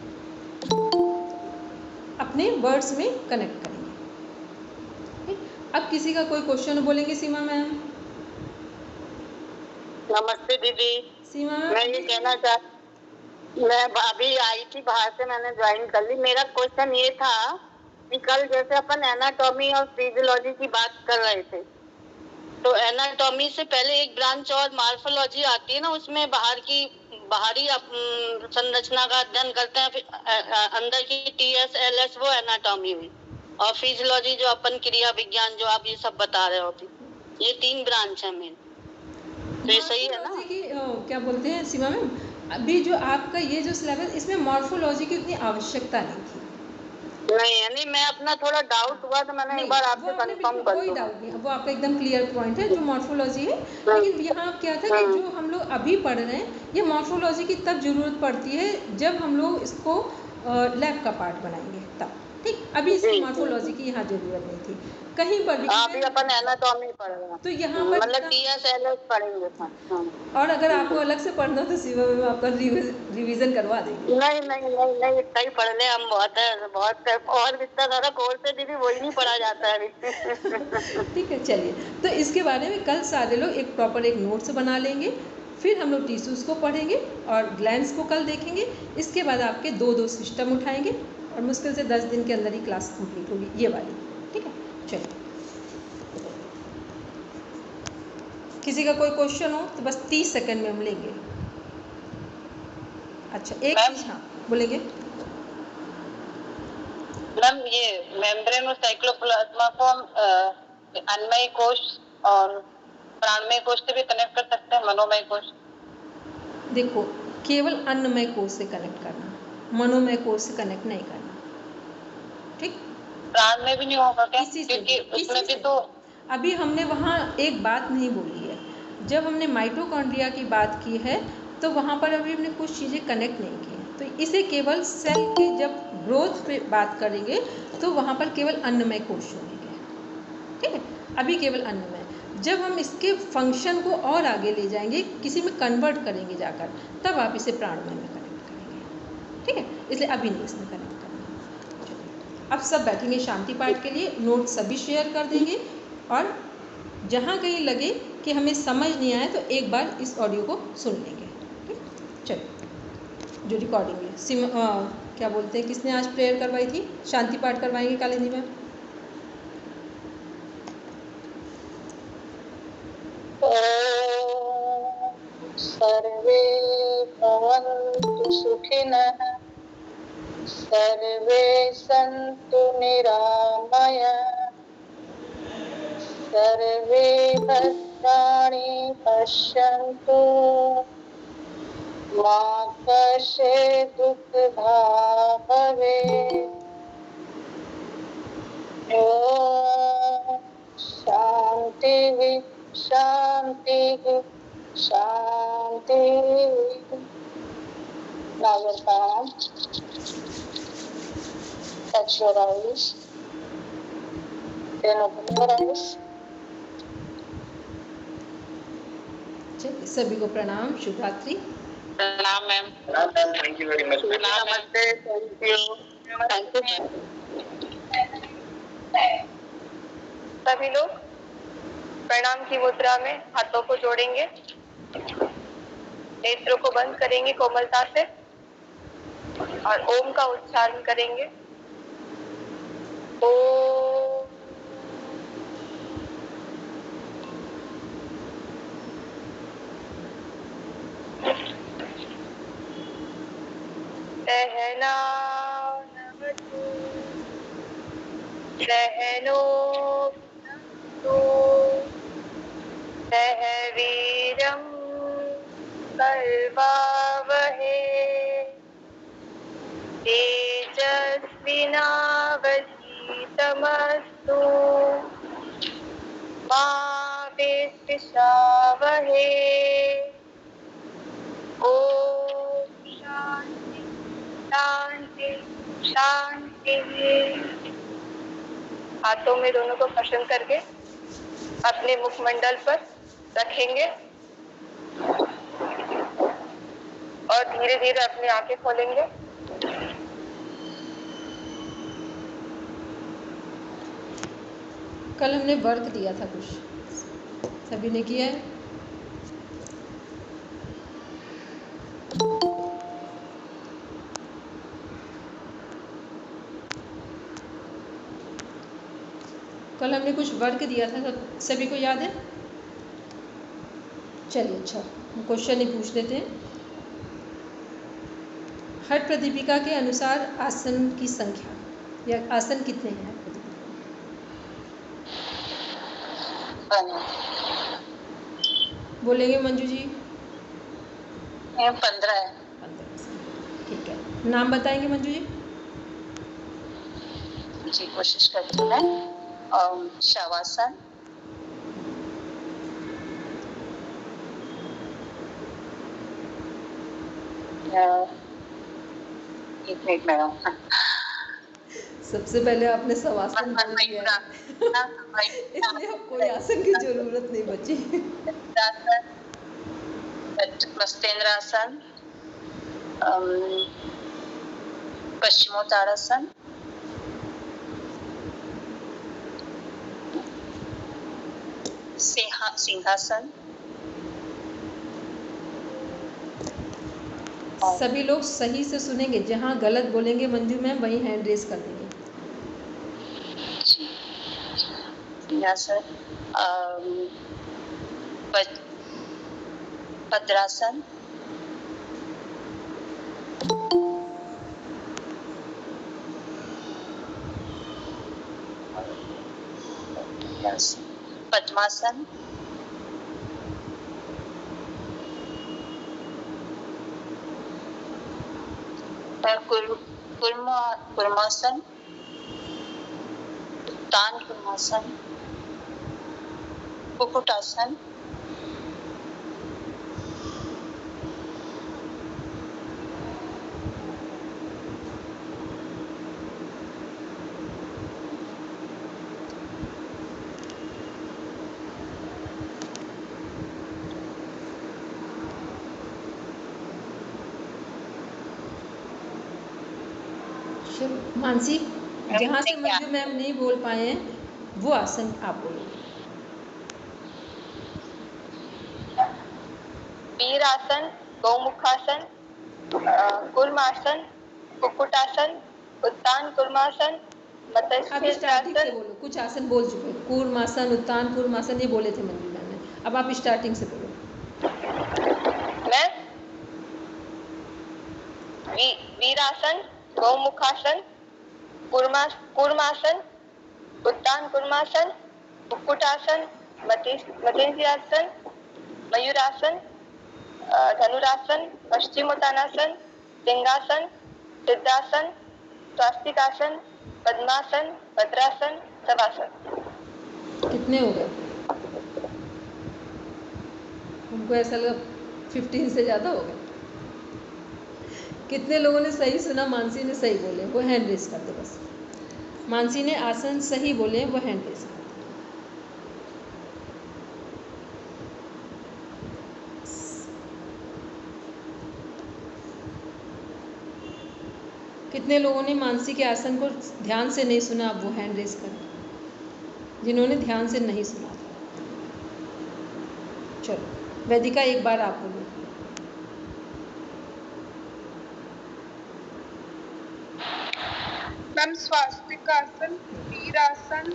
S2: अपने वर्ड्स में कनेक्ट करेंगे। अब किसी का कोई क्वेश्चन बोलेंगे? सीमा मैम।
S6: नमस्ते दीदी।
S2: सीमा मैम,
S6: मैं ये कहना मैं अभी आई थी बाहर से, मैंने ज्वाइन कर ली। मेरा क्वेश्चन ये था कि कल जैसे अपन एनाटॉमी और फिजियोलॉजी की बात कर रहे थे, तो एनाटॉमी से पहले एक ब्रांच और मॉर्फोलॉजी आती है ना, उसमें बाहरी संरचना का अध्ययन करते हैं, फिर अंदर की TSLS वो एनाटॉमी हुई, और फिजियोलॉजी जो अपन क्रिया विज्ञान जो आप ये सब बता रहे हो अभी, ये 3 ब्रांच है मेन। तो ये सही है ना?
S2: की क्या बोलते हैं सीमा मैम, अभी जो आपका ये जो सिलेबस, इसमें मॉर्फोलॉजी की उतनी आवश्यकता नहीं थी।
S6: नहीं, मैं अपना थोड़ा डाउट हुआ तो मैंने एक बार आपसे कंफर्म कर
S2: कोई डाउट नहीं, वो आपका एकदम क्लियर पॉइंट है जो मॉर्फोलॉजी है। लेकिन यहाँ क्या था कि जो हम लोग अभी पढ़ रहे हैं, ये मॉर्फोलॉजी की तब ज़रूरत पड़ती है जब हम लोग इसको लैब का पार्ट बनाएंगे तब। ठीक, अभी इसकी मॉर्फोलॉजी की यहाँ ज़रूरत नहीं थी कहीं पर भी।
S6: अभी अपन एनाटॉमी पढ़ रहे हैं,
S2: तो यहाँ पर
S6: मतलब TSLS पढ़ेंगे।
S2: और अगर आपको अलग से पढ़ना तो सीमा में आपका रिवीजन करवा देंगे।
S6: नहीं, इतना ही पढ़ ले हम, बहुत है और इतना सारा कोर्स है दीदी, वही नहीं पढ़ा जाता है अभी।
S2: ठीक है, चलिए, तो इसके बारे में कल सारे लोग एक प्रॉपर एक नोट्स बना लेंगे, फिर हम लोग टिश्यूज़ को पढ़ेंगे और ग्लैंड्स को कल देखेंगे। इसके बाद आपके 2 सिस्टम उठाएंगे और मुश्किल से 10 दिन के अंदर ही क्लास कंप्लीट होगी ये वाली। ठीक है, चलिए, किसी का कोई क्वेश्चन हो तो बस 30 सेकंड में हम लेंगे। अच्छा, एक चीज, हाँ बोलेंगे
S6: मैम, ये मेम्ब्रेन और साइक्लोप्लाज्मा को हम अन्नमय कोश और प्राणमय कोश से भी कनेक्ट कर सकते हैं, मनोमय कोश?
S2: देखो, केवल अन्नमय कोश से कनेक्ट करना, मनोमय कोश से कनेक्ट नहीं करना। ठीक,
S6: प्राण में भी नहीं होगा क्या?
S2: क्योंकि उसमें भी तो अभी हमने वहाँ एक बात नहीं बोली है। जब हमने माइटोकॉन्ड्रिया की बात की है तो वहाँ पर अभी हमने कुछ चीज़ें कनेक्ट नहीं की हैं, तो इसे केवल सेल की जब ग्रोथ पे बात करेंगे तो वहाँ पर केवल अन्नमय कोश होंगे। ठीक है, अभी केवल अन्नमय। जब हम इसके फंक्शन को और आगे ले जाएंगे, किसी में कन्वर्ट करेंगे जाकर, तब आप इसे प्राणमय में कनेक्ट करेंगे। ठीक है, इसलिए अभी नहीं इसमें कनेक्ट करेंगे। अब सब बैठेंगे शांति पाठ के लिए, नोट सभी शेयर कर देंगे, और जहाँ कहीं लगे कि हमें समझ नहीं आया तो एक बार इस ऑडियो को सुन लेंगे। ठीक, चलिए, जो रिकॉर्डिंग है क्या बोलते हैं, किसने आज प्रेयर करवाई थी? शांति पाठ करवाएंगे कालिंदी मैम।
S6: सर्वे भवन्तु सुखिनः, सर्वे सन्तु निरामयाः, सर्वे भद्राणि पश्यन्तु, मा कश्चित् दुःखभाग् भवेत्। ॐ शान्तिः शान्तिः शान्तिः। Now your palm, touch your eyes. then open your eyes.
S2: चलिए, सभी को प्रणाम, शुभ रात्रि।
S6: प्रणाम मैम।
S5: प्रणाम ma'am, thank you very much.
S6: नमस्ते, थैंक यू। सभी लोग प्रणाम की मुद्रा में हाथों को जोड़ेंगे, नेत्रों को बंद करेंगे कोमलता से और ओम का उच्चारण करेंगे। ओम। सहना नवतु सहनो भुनक्तु सह वीरं कर्वावहे तेजस्विनावधीतमस्तु मा विद्विषावहे। ओम शांति शांति शांति। हाथों में दोनों को स्पर्शन करके अपने मुखमंडल पर रखेंगे और धीरे धीरे अपनी आंखें खोलेंगे।
S2: कल हमने वर्क दिया था कुछ, सभी ने किया है? कल हमने कुछ वर्क दिया था, सभी को याद है? चलिए, अच्छा, हम क्वेश्चन ही पूछ लेते हैं। हर प्रदीपिका के अनुसार आसन की संख्या या आसन कितने हैं? बोलेंगे मंजू जी?
S6: 15 है।
S2: 15। ठीक है, नाम बताएंगे मंजू जी?
S6: जी कोशिश करती हूँ। शवासन, एक मिनट मैडम।
S2: सबसे पहले आपने शवासन बोल दिया, इसलिए अब कोई आसन की जरूरत नहीं बची।
S6: मस्तेंद्रासन, पश्चिमोत्तानासन, सिंहासन।
S2: सभी लोग सही से सुनेंगे, जहाँ गलत बोलेंगे मंजू मैम वहीं हैंड रेस कर देंगे।
S6: सिंहासन, भद्रासन, पद्मासन, कुर्मासन, उत्तान कुर्मासन, कुक्कुटासन,
S2: मानसी, जहाँ से मंजू मैम नहीं बोल पाए हैं वो आसन आप बोलो।
S6: वीरासन, गौमुखासन, कूर्मासन, कुक्कुटासन, उत्तान कुर्मासन,
S2: अब स्टार्टिंग से बोलो, कुछ आसन बोल चुके, कूर्मासन, उत्तान कुर्मासन ये बोले थे मंजू मैम ने, अब आप स्टार्टिंग से बोलो।
S6: मैं वीरासन, गौमुखासन, कूर्मासन, उत्तान कुर्मासन, कुक्कुटासन, मत्स्यासन, मयूरासन, धनुरासन, पश्चिमोत्तानासन, सिंहासन, सिद्धासन, स्वास्तिकासन, पद्मासन, भद्रासन, शवासन।
S2: कितने हो गए? हमको ऐसा लगा 15 से ज़्यादा हो गए। कितने लोगों ने सही सुना? मानसी ने सही बोले वो हैंड रेस कर दो बस। मानसी ने आसन सही बोले वो हैंड रेस कर दो। कितने लोगों ने मानसी के आसन को ध्यान से नहीं सुना? आप वो हैंड रेज करें जिन्होंने ध्यान से नहीं सुना था। चलो वेदिका, एक बार आप बोलो।
S7: मैम स्वास्तिकासन, वीरासन,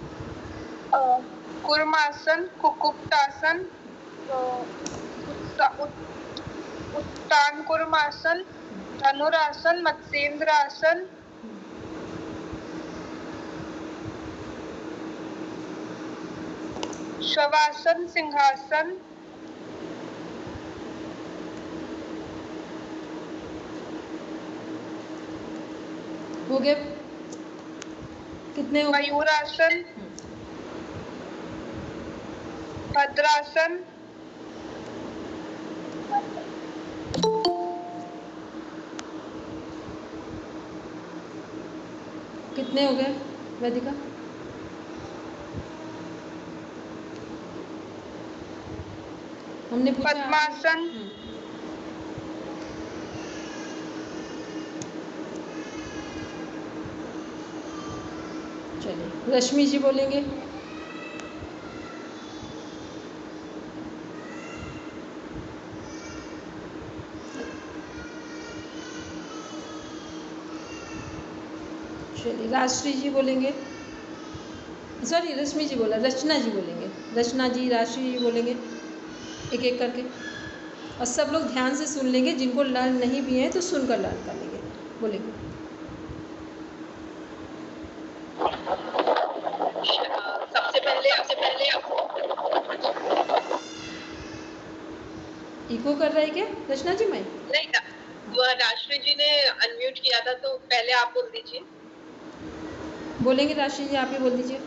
S7: कुर्मासन, कुक्कुटासन, उत्तान कुर्मासन, धनुरासन, मत्स्येंद्रासन, शवासन, सिंहासन,
S2: हो गए कितने हो गए?
S7: मयूरासन, भद्रासन,
S2: कितने हो गए वेदिका? हमने पूछा
S7: पद्मासन,
S2: चलिए रश्मि जी बोलेंगे। चलिए राजश्री जी बोलेंगे। सॉरी रश्मि जी बोला, रचना जी बोलेंगे। रचना जी, राजश्री जी बोलेंगे एक एक करके, और सब लोग ध्यान से सुन लेंगे। जिनको लर्न नहीं भी है तो सुनकर लर्न कर लेंगे। बोलेंगे।
S1: सबसे पहले
S2: इको कर रहा है क्या रचना जी? मैं
S1: नहीं था, वह राष्ट्रीय जी ने अनम्यूट किया था, तो पहले आप बोल दीजिए।
S2: बोलेंगे राजश्री जी, आप ही बोल दीजिए।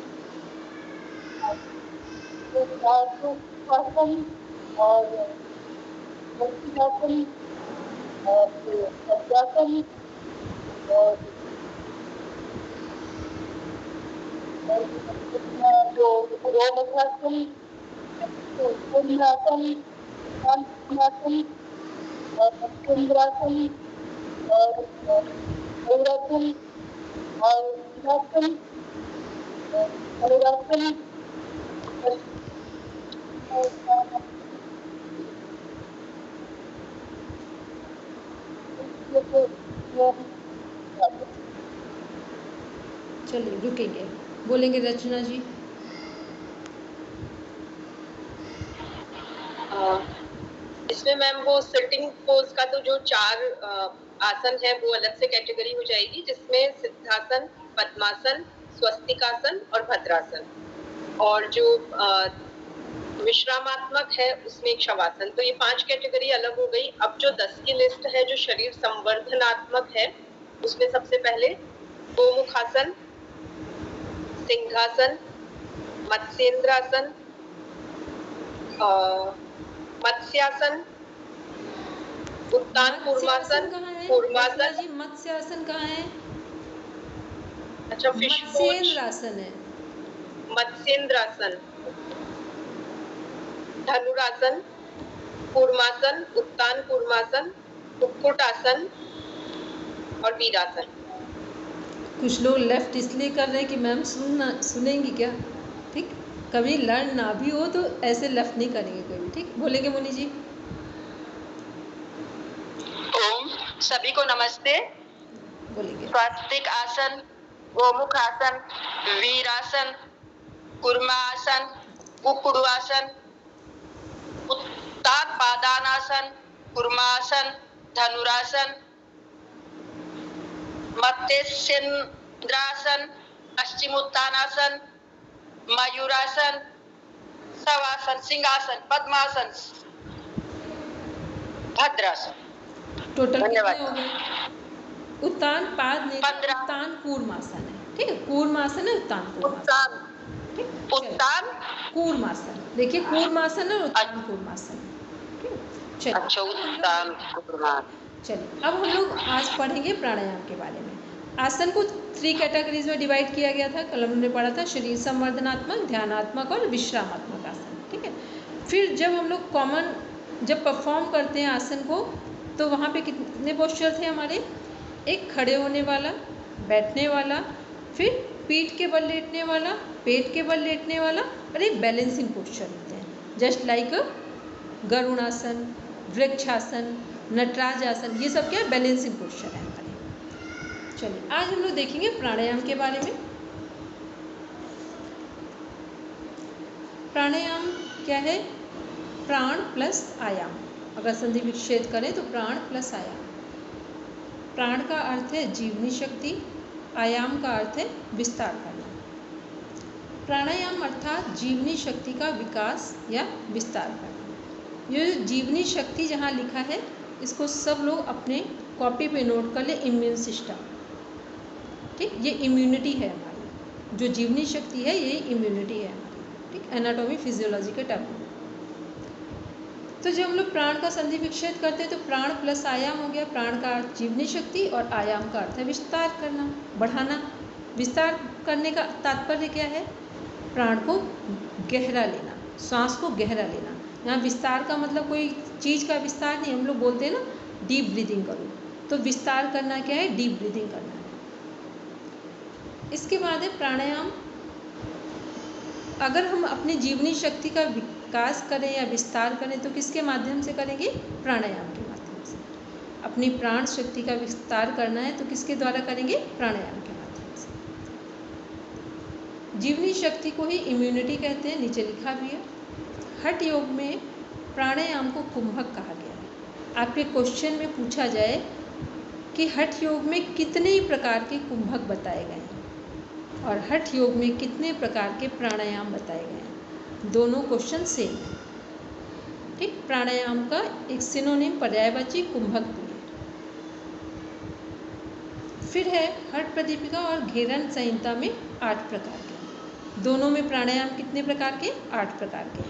S2: चलिए रुकेंगे, बोलेंगे रचना जी।
S1: इसमें मैम वो सिटिंग पोज का तो जो 4 आसन है वो अलग से कैटेगरी हो जाएगी, जिसमें सिद्धासन, पद्मासन, स्वस्तिकासन और भद्रासन, और जो विश्रामात्मक है उसमें एक शवासन। तो ये 5 कैटेगरी अलग हो गई। अब जो 10 की लिस्ट है जो शरीर संवर्धनात्मक है, उसमें सबसे पहले गोमुखासन, सिंहासन, मत्स्येंद्रासन, मत्स्यासन, उत्तान कूर्मासन, कूर्मासन।
S2: जी मत्स्यासन कहाँ है?
S1: अच्छा, फिश
S2: मत्स्येंद्रासन है।
S1: मत्स्येंद्रासन, धनुरासन, कूर्मासन, उत्तान कूर्मासन, कुक्कुटासन और वीरासन।
S2: कुछ लोग लेफ्ट इसलिए कर रहे हैं कि मैम सुनेंगी क्या? ठीक, कभी लर्न ना भी हो तो ऐसे लेफ्ट नहीं करेंगे कभी। ठीक, बोलेंगे मुनि जी।
S6: ओम, सभी को नमस्ते।
S2: बोलेंगे।
S6: स्वास्तिक आसन, गोमुख आसन, वीरासन, कुर्मा आसन, कुक्कुड़ासन, उत्तान पादानासन, कुर्मासन, धनुरासन, मत्स्येंद्रासन, पश्चिम उत्तानासन, मयूरासन, शवासन, सिंहासन, पद्मासन, भद्रासन।
S2: टोटल
S6: धन्यवाद।
S2: कितने हो गए? उत्तान पाद नहीं,
S6: 15।
S2: उत्तान कूर्मासन है। ठीक है, कूर्मासन है, उत्तान कूर्मासन। ठीक, चलिए।
S6: उत्तान
S2: कूर्मासन, देखिए कूर्मासन और उत्तान कूर्मासन। ठीक,
S6: अच्छा, उत्तान कूर्मासन।
S2: चलिए अब हम लोग आज पढ़ेंगे प्राणायाम के बारे में। आसन को 3 कैटेगरीज में डिवाइड किया गया था। कल हमने पढ़ा था शरीर संवर्धनात्मक, ध्यानात्मक और विश्रामात्मक आसन। ठीक है, फिर जब हम लोग कॉमन जब परफॉर्म करते हैं आसन को, तो वहाँ पे कितने पोस्चर थे हमारे? एक खड़े होने वाला, बैठने वाला, फिर पीठ के बल लेटने वाला, पेट के बल लेटने वाला और एक बैलेंसिंग पोस्चर होते हैं, जस्ट लाइक गरुड़ासन, वृक्षासन, नटराज आसन, ये सब क्या है, बैलेंसिंग पोस्चर है हमारे। चलिए आज हम लोग देखेंगे प्राणायाम के बारे में। प्राणायाम क्या है? प्राण प्लस आयाम। अगर संधि विच्छेद करें तो प्राण प्लस आयाम। प्राण का अर्थ है जीवनी शक्ति, आयाम का अर्थ है विस्तार करना। प्राणायाम अर्थात जीवनी शक्ति का विकास या विस्तार करना। ये जीवनी शक्ति जहाँ लिखा है इसको सब लोग अपने कॉपी पे नोट कर ले, इम्यून सिस्टम। ठीक, ये इम्यूनिटी है हमारी, जो जीवनी शक्ति है ये इम्यूनिटी है हमारी। ठीक, एनाटॉमी फिजियोलॉजी के टर्म में। तो जब हम लोग प्राण का संधि विच्छेद करते हैं तो प्राण प्लस आयाम हो गया। प्राण का अर्थ जीवनी शक्ति और आयाम का अर्थ है विस्तार करना, बढ़ाना। विस्तार करने का तात्पर्य क्या है? प्राण को गहरा लेना, सांस को गहरा लेना। यहाँ विस्तार का मतलब कोई चीज़ का विस्तार नहीं, हम लोग बोलते हैं ना डीप ब्रीदिंग करो, तो विस्तार करना क्या है? डीप ब्रीदिंग करना है। इसके बाद है प्राणायाम। अगर हम अपनी जीवनी शक्ति का विकास करें या विस्तार करें तो किसके माध्यम से करेंगे? प्राणायाम के माध्यम से। अपनी प्राण शक्ति का विस्तार करना है तो किसके द्वारा करेंगे? प्राणायाम के माध्यम से। जीवनी शक्ति को ही इम्यूनिटी कहते हैं, नीचे लिखा भी है। हठ योग में प्राणायाम को कुंभक कहा गया है। आपके क्वेश्चन में पूछा जाए कि हठ योग में कितने प्रकार के कुंभक बताए गए हैं और हठ योग में कितने प्रकार के प्राणायाम बताए गए हैं, दोनों क्वेश्चन सेम है। ठीक, प्राणायाम का एक सिनोनिम पर्यायवाची कुंभक भी है। फिर है हठ प्रदीपिका और घेरन संहिता में 8 प्रकार के। दोनों में प्राणायाम कितने प्रकार के? 8 प्रकार के।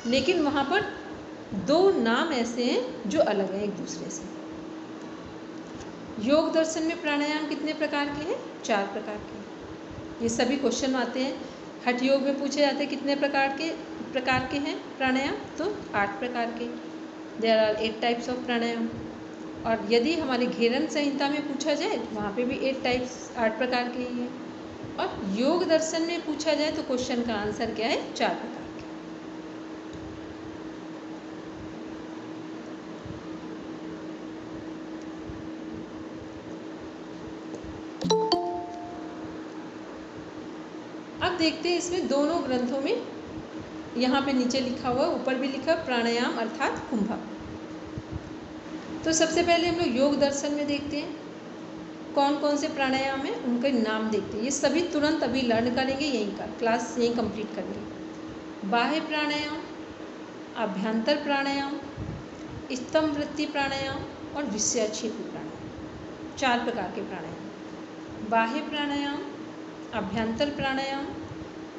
S2: लेकिन वहाँ पर 2 नाम ऐसे हैं जो अलग हैं एक दूसरे से। योग दर्शन में प्राणायाम कितने प्रकार के हैं? 4 प्रकार के। ये सभी क्वेश्चन आते हैं, हठ योग में पूछे जाते हैं कितने प्रकार के हैं प्राणायाम, तो 8 प्रकार के। देयर आर 8 टाइप्स ऑफ प्राणायाम। और यदि हमारे घेरन संहिता में पूछा जाए तो वहाँ पे भी 8 प्रकार के ही हैं। और योग दर्शन में पूछा जाए तो क्वेश्चन का आंसर क्या है? 4 प्रकार के। अब देखते हैं इसमें दोनों ग्रंथों में, यहाँ पे नीचे लिखा हुआ, ऊपर भी लिखा प्राणायाम अर्थात कुंभक। तो सबसे पहले हम लोग योग दर्शन में देखते हैं कौन कौन से प्राणायाम हैं, उनके नाम देखते हैं। ये सभी तुरंत अभी लर्न करेंगे, यहीं का क्लास यहीं कंप्लीट करेंगे। बाह्य प्राणायाम, आभ्यंतर प्राणायाम, स्तंभ वृत्ति प्राणायाम और विषयाक्षेपी प्राणायाम। 4 प्रकार के प्राणायाम। बाह्य प्राणायाम, आभ्यंतर प्राणायाम,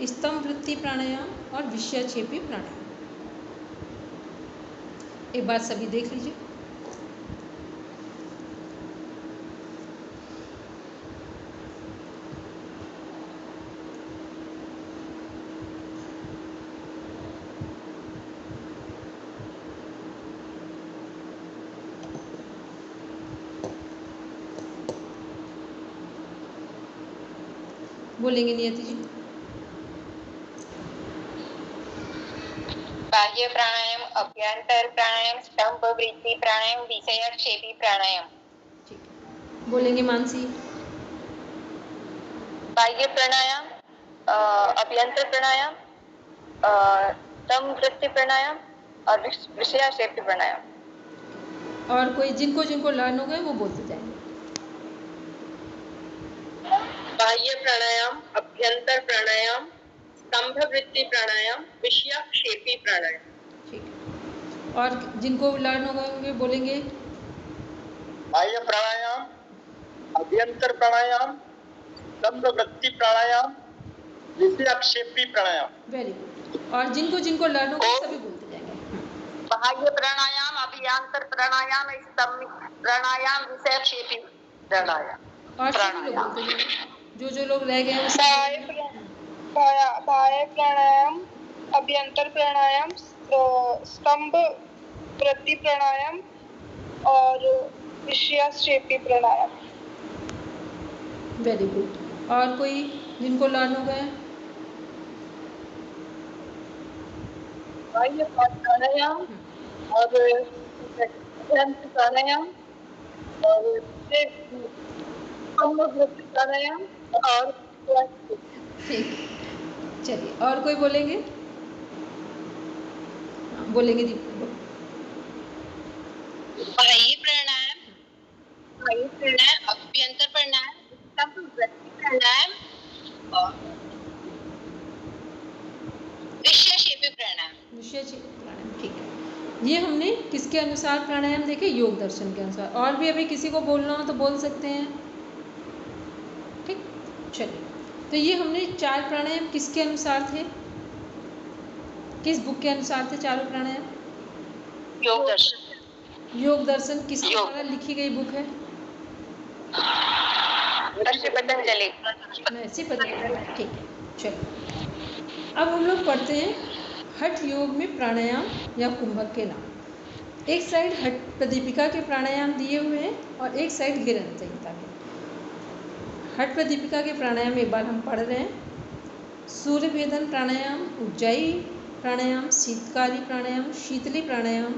S2: स्तंभ वृत्ति प्राणायाम और विषयाक्षेपी प्राणायाम। एक बार सभी देख लीजिए। बोलेंगे नियति जी।
S8: बाह्य प्राणायाम, अभ्यंतर प्राणायाम, स्तंभ वृत्ति प्राणायाम, विषयाक्षेपी प्राणायाम।
S2: ठीक है, बोलेंगे मानसी।
S8: बाह्य प्राणायाम, अभ्यंतर प्राणायाम, स्तंभ वृत्ति प्राणायाम और विषयाक्षेपी प्राणायाम।
S2: और कोई जिनको लर्न हो गए वो बोलते जाएंगे।
S9: बाह्य प्राणायाम, अभ्यंतर प्राणायाम, स्तंभ वृत्ति प्राणायाम, विषयाक्षेपी प्राणायाम।
S2: ठीक है, और जिनको लर्न हो गए बोलेंगे।
S10: बाह्य प्राणायाम, अभ्यंतर प्राणायाम, स्तंभ वृत्ति प्राणायाम, विषयाक्षेपी प्राणायाम।
S2: Very good. और जिनको लर्न हो गए सभी बोलते जाएंगे।
S6: बाह्य प्राणायाम, अभ्यंतर प्राणायाम, स्तंभ प्राणायाम, विषयाक्षेपी प्राणायाम।
S2: और सभी लोग बोलते जाएंगे, जो लोग रह गए
S7: बाह्य प्राणायाम, अभ्यंतर प्राणायाम, स्तंभ वृत्ति प्राणायाम और विषयाक्षेपी प्राणायाम।
S2: Very good. और कोई जिनको लर्न हो गए?
S7: बाह्य प्राणायाम और प्राणायाम और प्राणायाम और
S2: ठीक, चलिए और कोई बोलेंगे? बोलेंगे दीपक।
S8: बाह्य प्राणायाम, अभ्यंतर प्राणायाम, स्तंभ प्राणायाम और विषयक्षेपी प्राणायाम।
S2: विषयक्षेपी प्राणायाम, ठीक है। ये हमने किसके अनुसार प्राणायाम देखे? योग दर्शन के अनुसार। और भी अभी किसी को बोलना हो तो बोल सकते हैं। ठीक, चलिए। तो ये हमने 4 प्राणायाम किसके अनुसार थे? किस बुक के अनुसार थे चारों प्राणायाम?
S8: योग दर्शन।
S2: योग दर्शन किसके द्वारा लिखी गई बुक है?
S8: महर्षि पतंजलि।
S2: महर्षि पतंजलि, ठीक है। चलिए अब हम लोग पढ़ते हैं हठ योग में प्राणायाम या कुंभक के नाम। एक साइड हठ प्रदीपिका के प्राणायाम दिए हुए हैं और एक साइड गिरन संहिता के। हठ प्रदीपिका के प्राणायाम एक बार हम पढ़ रहे हैं। सूर्य भेदन प्राणायाम, उज्जाई प्राणायाम, शीतकारी प्राणायाम, शीतली प्राणायाम,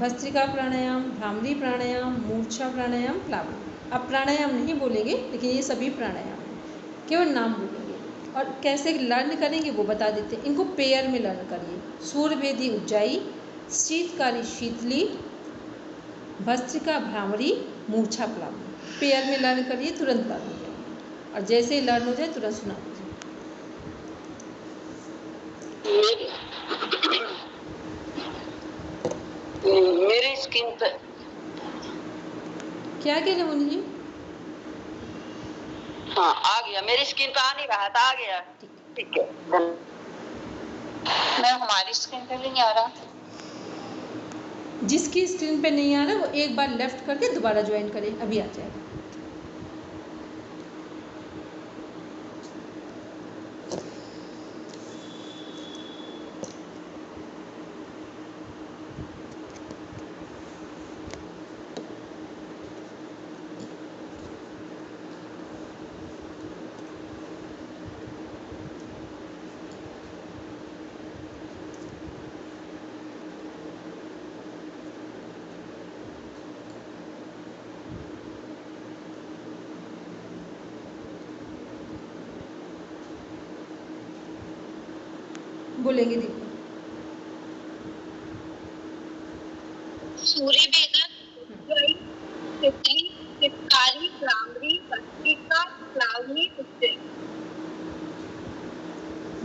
S2: भस्त्रिका प्राणायाम, भ्रामरी प्राणायाम, मूर्छा प्राणायाम, प्लावनी। अब प्राणायाम नहीं बोलेंगे लेकिन ये सभी प्राणायाम हैं, केवल नाम बोलेंगे। और कैसे लर्न करेंगे वो बता देते हैं। इनको पेयर में लर्न करिए। सूर्य भेदी उज्जाई, शीतकारी शीतली, भस्त्रिका भ्रामरी, मूर्छा प्लावनी। पेयर में लर्न करिए, तुरंत लर्न हो जाएगी। और जैसे ही लर्न हो जाए तुरंत सुना दीजिए।
S9: मेरी स्क्रीन पर
S2: क्या कह रहे मुनि जी?
S9: हाँ आ गया, मेरी स्क्रीन पर आ नहीं रहा था, आ गया। ठीक है
S8: मैम हमारी स्क्रीन पे भी नहीं आ रहा।
S2: जिसकी स्क्रीन पे नहीं आ रहा वो एक बार लेफ्ट करके दोबारा ज्वाइन करें, अभी आ जाएगा। बोलेंगे दीपक।
S8: सूर्य भेदन, उज्जाई, शीतली, शीतकारी, भ्रामरी, भस्त्रिका, प्लावनी, उज्जैन।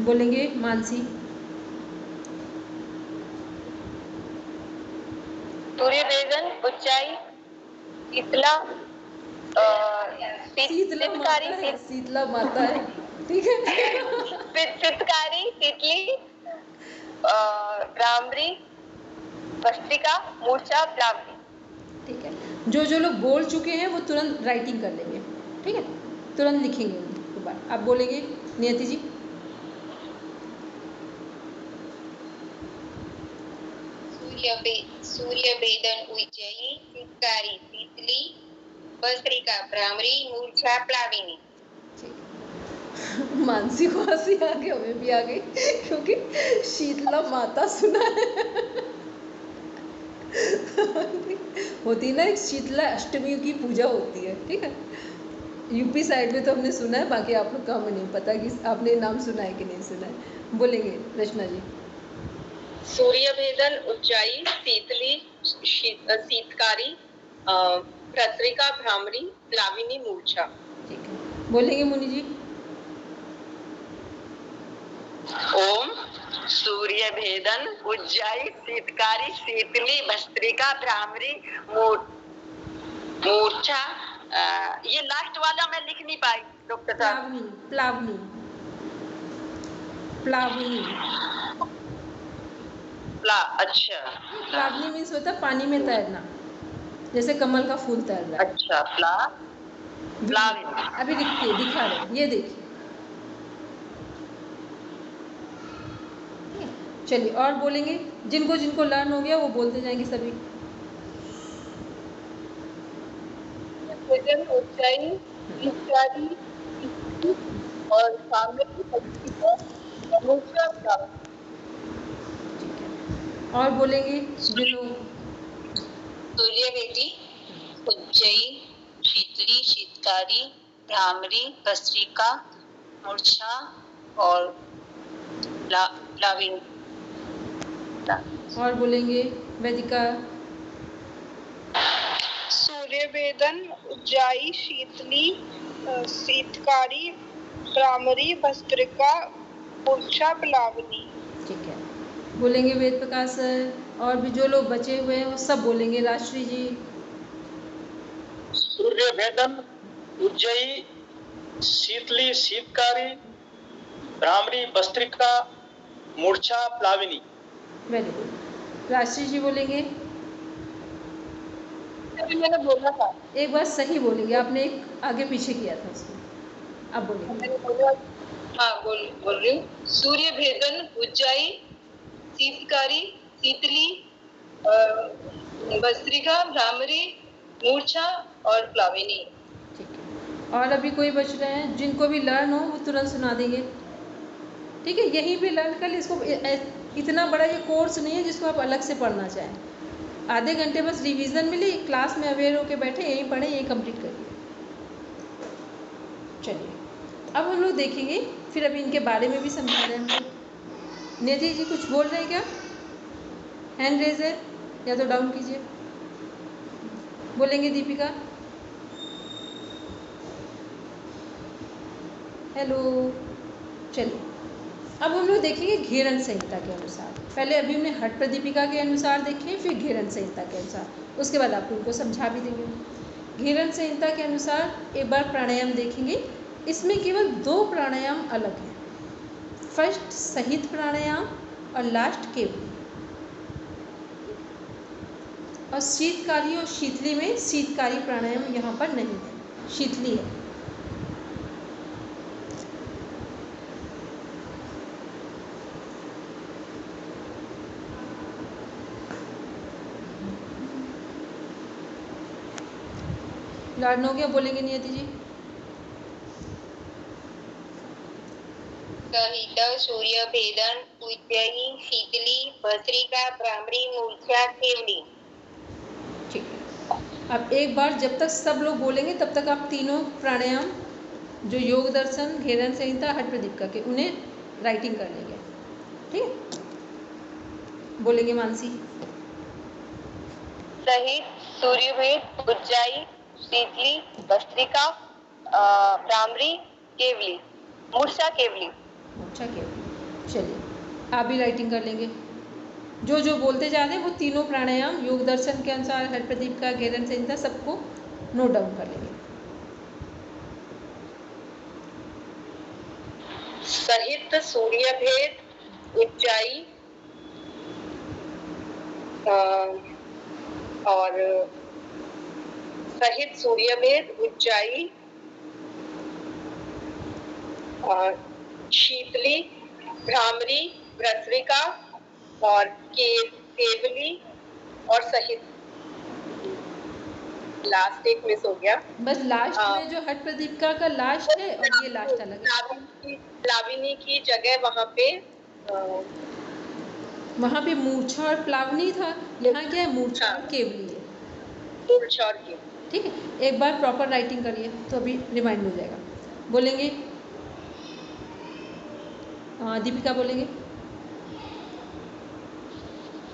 S2: बोलेंगे मानसी।
S8: सूर्य भेदन, उज्जाई, शीतला,
S2: शीतला माता है, ठीक है।
S8: शीतकारी, शीतली, भ्रामरी, भस्त्रिका, मूर्छा, प्लावनी।
S2: ठीक है। जो लोग बोल चुके हैं वो तुरंत राइटिंग कर लेंगे, ठीक है, तुरंत लिखेंगे उनके बाद। आप बोलेंगे नियति जी।
S8: सूर्य भेदन, उज्जाई, शीतकारी, शीतली, भस्त्रिका, भ्रामरी, मूर्छा, प्लाविनी।
S2: मानसी को हंसी आ गई, हमें भी आ गई क्योंकि शीतला माता सुना है। होती ना एक शीतला अष्टमी की पूजा होती है, ठीक है। यूपी साइड में तो हमने सुना है, बाकी आप लोग का हमें नहीं पता कि आपने नाम सुना है कि नहीं सुना है। बोलेंगे रचना जी।
S9: सूर्य भेदन, उज्जाई, शीतली, शीतकारी, भस्त्रिका, भ्रामरी, प्लाविनी, मूर्छा।
S2: ठीक है। बोलेंगे मुनि जी।
S9: ओम सूर्य भेदन, उज्जाई, शीतकारी, शीतली, भस्त्रिका, भ्रामरी, मूर्छा। ये लास्ट वाला मैं लिख नहीं पाई डॉक्टर साहब।
S2: प्लावनी, प्लावनी,
S9: अच्छा।
S2: प्लावनी मीन्स होता है पानी में तैरना, जैसे कमल का फूल तैर रहा है।
S9: अच्छा, प्लाविनी।
S2: अभी दिखा रहे, ये देखिए। चलिए और बोलेंगे, जिनको जिनको लर्न हो गया वो बोलते जाएंगे सभी।
S7: उज्जाई, शीतकारी, और सामने की शक्ति को मूर्छा प्राप्त।
S2: और बोलेंगे जो लोग
S8: सूर्यवेदी, उज्जयी, शीतली, शीतकारी, भ्रामरी, भस्त्रिका, मूर्छा और प्लाविनी।
S2: और बोलेंगे वेदिका।
S7: सूर्यवेदन, उज्जाई, शीतली, शीतकारी, भ्रामरी, भस्त्रिका, मूर्छा, प्लावनी।
S2: ठीक है, बोलेंगे वेद प्रकाश सर। और भी जो लोग बचे हुए हैं वो सब बोलेंगे राष्ट्री जी।
S10: सूर्यभेदन, उज्जयी, शीतली, शीतकारी, भ्रामरी, भस्त्रिका, मूर्छा, प्लाविनी।
S2: Very good. राष्ट्री जी बोलेंगे।
S7: अभी मैंने बोला था,
S2: एक बार सही बोलेंगे, आपने एक आगे पीछे किया था उसमें, अब बोलेंगे।
S7: मैंने बोला
S1: हाँ बोल रही हूँ। सूर्य भेदन, उज्जाई, शीतकारी, शीतली, भस्त्रिका, भ्रामरी, मूर्छा और प्लाविनी।
S2: ठीक है, और अभी कोई बच रहे हैं जिनको भी लर्न हो वो तुरंत सुना देंगे। ठीक है, यहीं पे लर्न कर ले इसको। इतना बड़ा ये कोर्स नहीं है जिसको आप अलग से पढ़ना चाहें। आधे घंटे बस रिवीजन मिली, क्लास में अवेयर होके बैठे, यहीं पढ़े, यहीं कंप्लीट करिए। चलिए अब हम लोग देखेंगे, फिर अभी इनके बारे में भी समझा रहे हैं हम लोग। निधि जी कुछ बोल रहे हैं क्या? हैंड रेज है या तो डाउन कीजिए। बोलेंगे दीपिका। हेलो। चलिए अब हम लोग देखेंगे घेरन संहिता के अनुसार। पहले अभी हमने हठ प्रदीपिका के अनुसार देखे, फिर घेरन संहिता के अनुसार, उसके बाद आपको उनको समझा भी देंगे। घेरन संहिता के अनुसार एक बार प्राणायाम देखेंगे। इसमें केवल 2 प्राणायाम अलग हैं, फर्स्ट सहित प्राणायाम और लास्ट केवली। और शीतकारी और शीतली में शीतकारी प्राणायाम यहाँ पर नहीं है, शीतली है। लर्न हो गया? बोलेंगे नियति जी।
S8: सहित, सूर्य भेदन, उज्जयी, शीतली, भस्त्रिका, भ्रामरी, मूर्छा, केवली।
S2: ठीक है, अब एक बार जब तक सब लोग बोलेंगे तब तक आप तीनों प्राणायाम जो योग दर्शन, घेरन संहिता, हठ प्रदीपिका के, उन्हें राइटिंग कर लेंगे। ठीक है, बोलेंगे मानसी।
S8: सहित, सूर्यभेद, उज्जाई, शीतली, भस्त्रिका, भ्रामरी, केवली, मूर्छा, केवली।
S2: अच्छा केवली। चलिए आप भी राइटिंग कर लेंगे। जो जो बोलते जा रहे हैं वो तीनों प्राणायाम योग दर्शन के अनुसार, हठ प्रदीपिका, घेरन संहिता, सबको नोट डाउन कर लेंगे।
S8: सहित, सूर्यभेद, उज्जाई और सहित, सूर्यभेद, उज्जाई, शीतली, भ्रामरी, भस्त्रिका और केवली और सहित। लास्ट एक मिस हो गया।
S2: बस लास्ट में जो हठ प्रदीपिका का लास्ट है और ये लास्ट अलग है।
S8: प्लाविनी की जगह
S2: वहाँ पे मूर्छा और प्लावनी था, यहाँ क्या है? मूर्छा और केवली है।
S8: मूर्छा और केवली।
S2: ठीक है, एक बार प्रॉपर राइटिंग करिए तो अभी रिमाइंड हो जाएगा। बोलेंगे दीपिका। बोलेंगे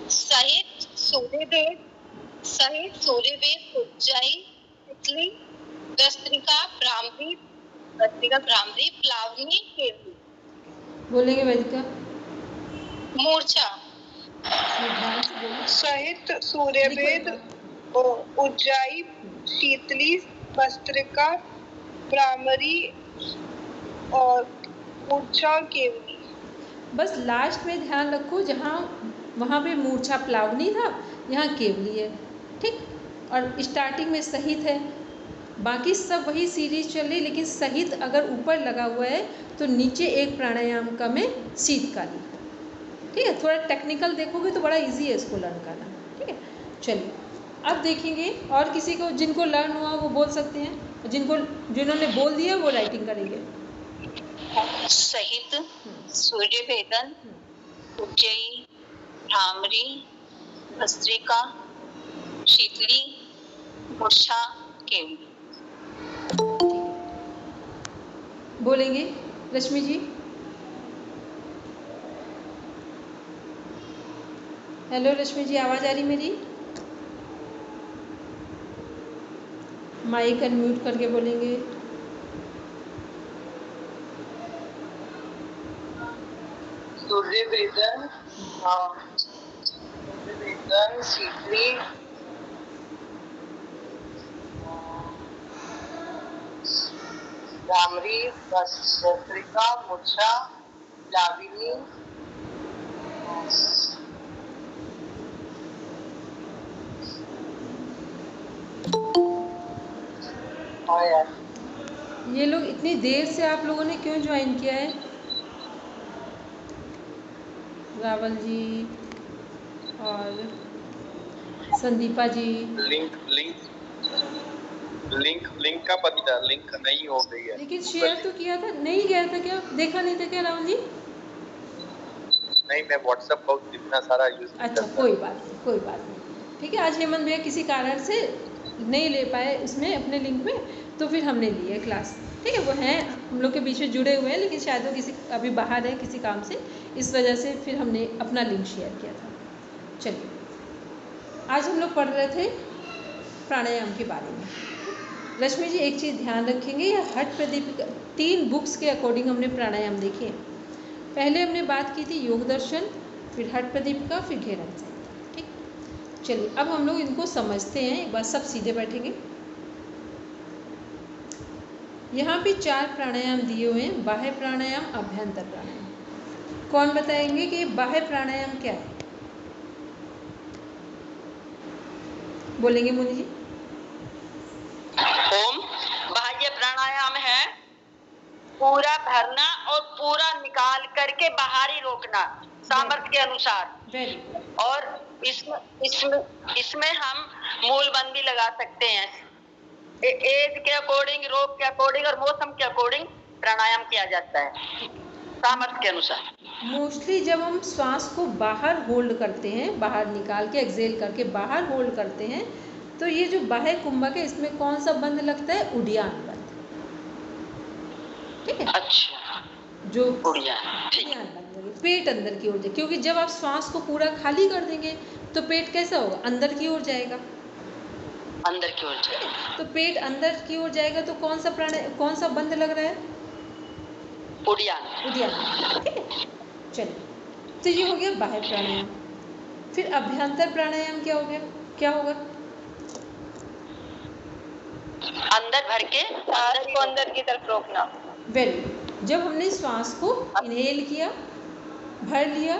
S8: सहित, सूर्यभेद, उज्जाई, शीतली, भस्त्रिका, भ्रामरी, प्लावनी, केवली।
S2: बोलेंगे वेदिका।
S8: मूर्छा।
S7: सहित, सूर्यभेद, उज्जाई, शीतली, भस्त्रिका, भ्रामरी और मूर्छा और केवली।
S2: बस लास्ट में ध्यान रखो, जहाँ वहाँ पे मूर्छा प्लावनी था, यहाँ केवली है। ठीक, और स्टार्टिंग में सहित है, बाकी सब वही सीरीज चल रही, लेकिन सहित अगर ऊपर लगा हुआ है तो नीचे एक प्राणायाम कम है, शीतकाली। ठीक है, थोड़ा टेक्निकल देखोगे तो बड़ा इजी है इसको लर्न करना। ठीक है, चलिए अब देखेंगे। और किसी को जिनको लर्न हुआ वो बोल सकते हैं, जिन्होंने बोल दिया वो राइटिंग करेंगे।
S8: सहित सूर्य भेदन, उज्जयी, भ्रामरी, भस्त्रिका, शीतली, मूर्छा, केवली।
S2: बोलेंगे रश्मि जी। हेलो रश्मि जी, आवाज़ आ रही मेरी? माइक अनम्यूट करके बोलेंगे।
S7: सूर्य भेदन, शीतली, भ्रामरी, भस्त्रिका, मूर्छा, प्लाविनी,
S2: ये लोग इतनी देर से आप लोगों ने क्यों ज्वाइन किया है? रावल जी और संदीपा जी।
S11: लिंक का पता, लिंक नहीं हो गई है।
S2: लेकिन शेयर तो किया था, नहीं गया था क्या? देखा नहीं था क्या रावल जी?
S11: नहीं, मैं व्हाट्सएप बहुत इतना सारा यूज
S2: अच्छा, कोई बात नहीं, ठीक है। आज हेमंत भैया किसी कारण से नहीं ले पाए इसमें अपने लिंक में, तो फिर हमने ली है क्लास, ठीक है। वो हैं हम लोग के बीच में जुड़े हुए हैं, लेकिन शायद वो किसी अभी बाहर है किसी काम से, इस वजह से फिर हमने अपना लिंक शेयर किया था। चलिए, आज हम लोग पढ़ रहे थे प्राणायाम के बारे में। रश्मि जी, एक चीज़ ध्यान रखेंगे, या हठ प्रदीपिका 3 बुक्स के अकॉर्डिंग हमने प्राणायाम देखे। पहले हमने बात की थी योग दर्शन, फिर हठ प्रदीपिका, फिर घेरन संहिता, ठीक। चलिए, अब हम लोग इनको समझते हैं। एक बार सब सीधे बैठेंगे। यहाँ पे 4 प्राणायाम दिए हुए हैं, बाह्य प्राणायाम, अभ्यंतर प्राणायाम। कौन बताएंगे कि बाह्य प्राणायाम क्या है? बोलेंगे मुनि जी।
S9: ओम बाह्य प्राणायाम है पूरा भरना और पूरा निकाल करके बाहरी रोकना सामर्थ्य के अनुसार। और इसमें हम मूल बंद भी लगा सकते हैं। एज के अकॉर्डिंग, रोग के अकॉर्डिंग और मौसम के अकॉर्डिंग प्राणायाम किया जाता है सामर्थ्य के अनुसार।
S2: मोस्टली जब हम श्वास को बाहर होल्ड करते हैं, बाहर निकाल के एक्सेल करके बाहर होल्ड करते हैं, तो ये जो बाह्य कुंभक है इसमें कौन सा बंद लगता है? उडियान बंद, ठीक है।
S9: अच्छा,
S2: जो उडियान बंद लगे, पेट अंदर की ओर जाए, क्योंकि जब आप श्वास को पूरा खाली कर देंगे तो पेट कैसा होगा? अंदर की ओर जाएगा,
S9: अंदर की ओर जाएगा।
S2: तो पेट अंदर की ओर जाएगा तो कौन सा बंद लग रहा है?
S9: उडियान,
S2: ठीक है। चलिए, तो ये हो गया बाह्य प्राणायाम। फिर अभ्यंतर प्राणायाम क्या हो गया? क्या होगा?
S9: अंदर भर के सांस को अंदर की तरफ रोकना।
S2: वेरी, जब हमने श्वास को इनहेल किया, भर लिया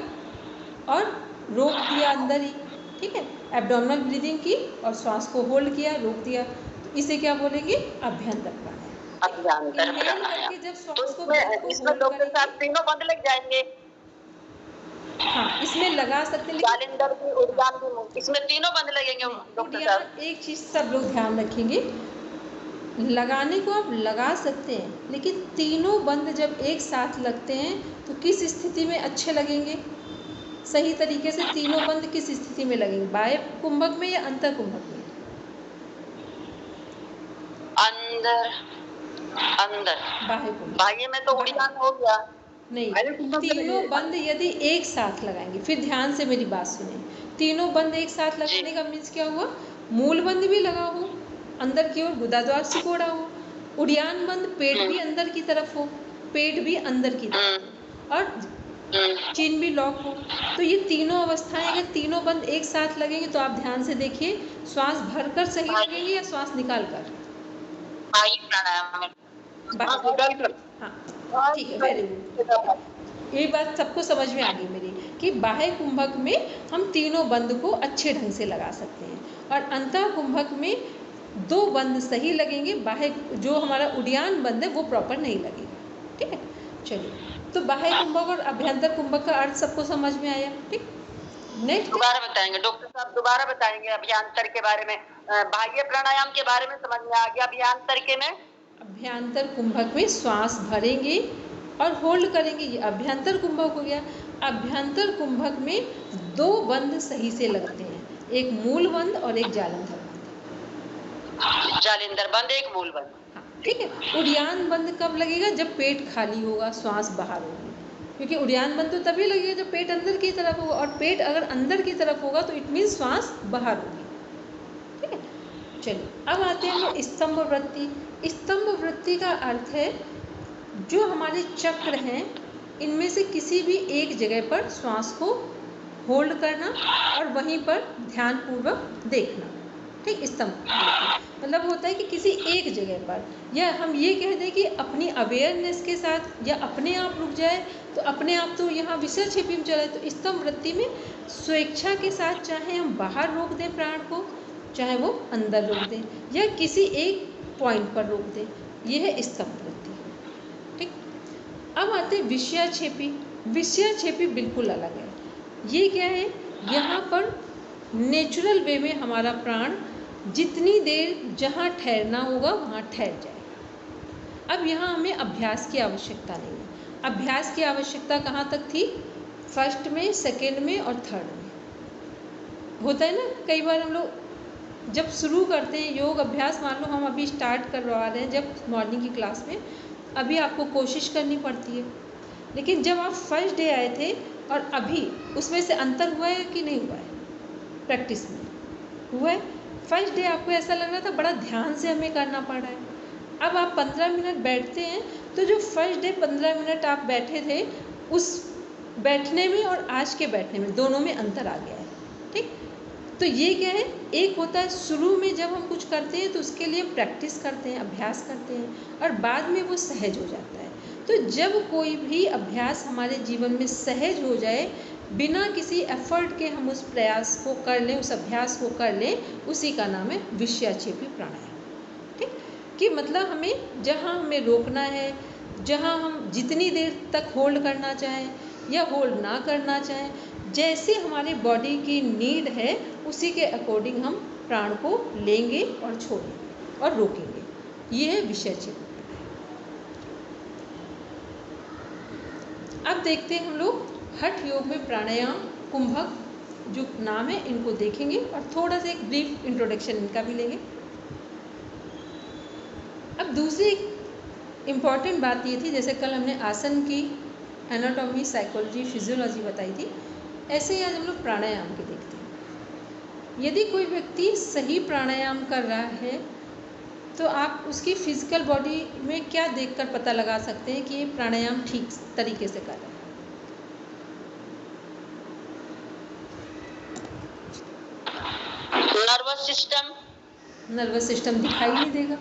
S2: और रोक दिया अंदर ही, ठीक है। एब्डोमिनल ब्रीदिंग की और श्वास को होल्ड किया, रोक दिया, तो इसे क्या बोलेंगे? अभ्यंतर प्राणायाम।
S9: अभ्यंतर प्राणायाम।
S2: जब श्वास को
S9: इसमें डॉक्टर साहब तीनों बंद लग जाएंगे।
S2: हाँ, इसमें लगा सकते हैं,
S9: जालिंदर भी, उद्यान भी, इसमें तीनों बंद लगेंगे डॉक्टर साहब।
S2: एक चीज सब लोग ध्यान रखेंगे, लगाने को आप लगा सकते हैं, लेकिन तीनों बंद जब एक साथ लगते हैं तो किस स्थिति में अच्छे लगेंगे? सही तरीके से तीनों बंद किस स्थिति में लगेंगे? बाह्य कुंभक में या अंतर कुंभक में?
S9: अंदर बाह्य में तो उड़ान हो गया।
S2: नहीं, तीनों बंद यदि एक साथ लगाएंगे, फिर ध्यान से मेरी बात सुने, तीनों बंद एक साथ लगाने का मीन्स क्या हुआ? मूल बंद भी लगा हो, अंदर की ओर गुदाद्वार सिकोड़ा हो, उड़ियान बंद पेट भी अंदर की तरफ हो, पेट भी अंदर की तरफ और चिन भी लॉक हो। तो ये तीनों अवस्थाएं अगर तीनों बंद एक साथ लगेंगे तो आप ध्यान से देखिए, श्वास भरकर सही लगेंगे या श्वास निकाल कर? हाँ, ठीक है, वेरी गुड। ये बात सबको समझ में आ गई मेरी कि बाह्य कुंभक में हम तीनों बंद को अच्छे ढंग से लगा सकते हैं और अंतर कुंभक में 2 बंद सही लगेंगे, बाह्य जो हमारा उड़ियान बंद है वो प्रॉपर नहीं लगेगा, ठीक है। चलिए, तो बाह्य कुंभक और अभ्यंतर कुंभक का अर्थ सबको समझ में आया, ठीक। नेक्स्ट
S9: दोबारा बताएंगे डॉक्टर साहब, दोबारा बताएंगे अभ्यंतर के बारे में। बाह्य प्राणायाम के बारे में समझ में आ गया, अभ्यंतर के में?
S2: अभ्यंतर कुंभक में श्वास भरेंगे और होल्ड करेंगे, ये अभ्यंतर कुंभक हो गया। अभ्यंतर कुंभक में 2 बंध सही से लगते हैं, एक मूल बंध और एक जालंधर बंध।
S9: जालिंदर बंद, एक मूल बंद।
S2: ठीक है। उड़ियान बंद कब लगेगा? जब पेट खाली होगा, श्वास बाहर होगी, क्योंकि उड़ियान बंद तो तभी लगेगा जब पेट अंदर की तरफ होगा, और पेट अगर अंदर की तरफ होगा तो इट मीन श्वास बाहर होगी। ठीक है। चलिए अब आते हैं हम स्तंभ वृत्ति। स्तंभ वृत्ति का अर्थ है जो हमारे चक्र हैं इनमें से किसी भी एक जगह पर श्वास को होल्ड करना और वहीं पर ध्यानपूर्वक देखना। ठीक, स्तंभ मतलब होता है कि किसी एक जगह पर, या हम ये कह दें कि अपनी अवेयरनेस के साथ या अपने आप रुक जाए, तो अपने आप तो यहाँ विषय छिपी में चले, तो स्तंभ वृत्ति में स्वेच्छा के साथ चाहे हम बाहर रोक दें प्राण को, चाहे वो अंदर रोक दें, या किसी एक पॉइंट पर रोक दें, ये है स्तंभ वृत्ति। ठीक, अब आते हैं विषयाक्षेपी। विषयाक्षेपी बिल्कुल अलग है। ये क्या है? यहाँ पर नेचुरल वे में हमारा प्राण जितनी देर जहाँ ठहरना होगा वहाँ ठहर जाए। अब यहाँ हमें अभ्यास की आवश्यकता नहीं है। अभ्यास की आवश्यकता कहाँ तक थी? फर्स्ट में, सेकेंड में और थर्ड में। होता है ना, कई बार हम लोग जब शुरू करते हैं योग अभ्यास, मान लो हम अभी स्टार्ट करवा रहे हैं जब मॉर्निंग की क्लास में, अभी आपको कोशिश करनी पड़ती है, लेकिन जब आप फर्स्ट डे आए थे और अभी उसमें से अंतर हुआ है कि नहीं हुआ है? प्रैक्टिस में हुआ है। फर्स्ट डे आपको ऐसा लग रहा था बड़ा ध्यान से हमें करना पड़ रहा है। अब आप 15 मिनट बैठते हैं तो जो फर्स्ट डे 15 मिनट आप बैठे थे, उस बैठने में और आज के बैठने में दोनों में अंतर आ गया है। ठीक, तो ये क्या है? एक होता है शुरू में जब हम कुछ करते हैं तो उसके लिए प्रैक्टिस करते हैं, अभ्यास करते हैं, और बाद में वो सहज हो जाता है। तो जब कोई भी अभ्यास हमारे जीवन में सहज हो जाए, बिना किसी एफर्ट के हम उस प्रयास को कर लें, उस अभ्यास को कर लें, उसी का नाम है विषयाक्षेपी प्राणायाम। ठीक, कि मतलब हमें जहाँ हमें रोकना है, जहाँ हम जितनी देर तक होल्ड करना चाहें या होल्ड ना करना चाहें, जैसे हमारी बॉडी की नीड है उसी के अकॉर्डिंग हम प्राण को लेंगे और छोड़ेंगे और रोकेंगे। ये है विषयाक्षेपी। अब देखते हैं हम लोग हठ योग में प्राणायाम कुंभक जो नाम है इनको देखेंगे और थोड़ा सा एक ब्रीफ इंट्रोडक्शन इनका भी लेंगे। अब दूसरी इम्पॉर्टेंट बात ये थी, जैसे कल हमने आसन की एनाटॉमी, साइकोलॉजी, फिजियोलॉजी बताई थी, ऐसे ही आज हम लोग प्राणायाम के देखते हैं। यदि कोई व्यक्ति सही प्राणायाम कर रहा है तो आप उसकी फिजिकल बॉडी में क्या देखकर पता लगा सकते हैं कि ये प्राणायाम ठीक तरीके से कर रहा है?
S9: Nervous system.
S2: नर्वस सिस्टम दिखाई नहीं देगा,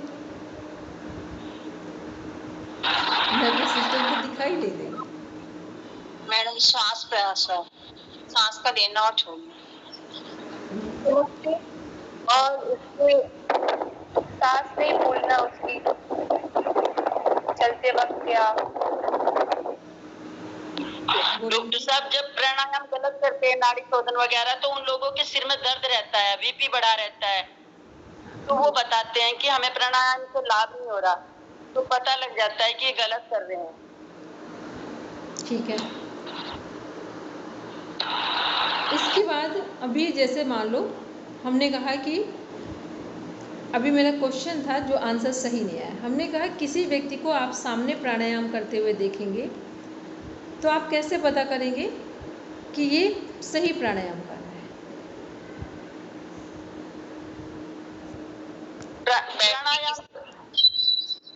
S2: नर्वस सिस्टम को दिखाई नहीं देगा।
S8: मैडम श्वास प्रयास है, सांस का लेना और छोड़ना, और उसके सांस नहीं भूलना उसकी चलते वक्त। क्या
S9: डॉक्टर साहब जब प्राणायाम गलत करते हैं, नाड़ी शोधन वगैरह, तो उन लोगों के सिर में दर्द रहता है, बीपी बढ़ा रहता है, तो वो बताते हैं कि हमें प्राणायाम से लाभ नहीं हो रहा, तो पता लग जाता है कि ये गलत कर रहे हैं।
S2: ठीक है। इसके बाद अभी जैसे मान लो हमने कहा कि अभी मेरा क्वेश्चन था जो आंसर सही नहीं आया, हमने कहा किसी व्यक्ति को आप सामने प्राणायाम करते हुए देखेंगे तो आप कैसे पता करेंगे कि ये सही प्राणायाम कर रहा है?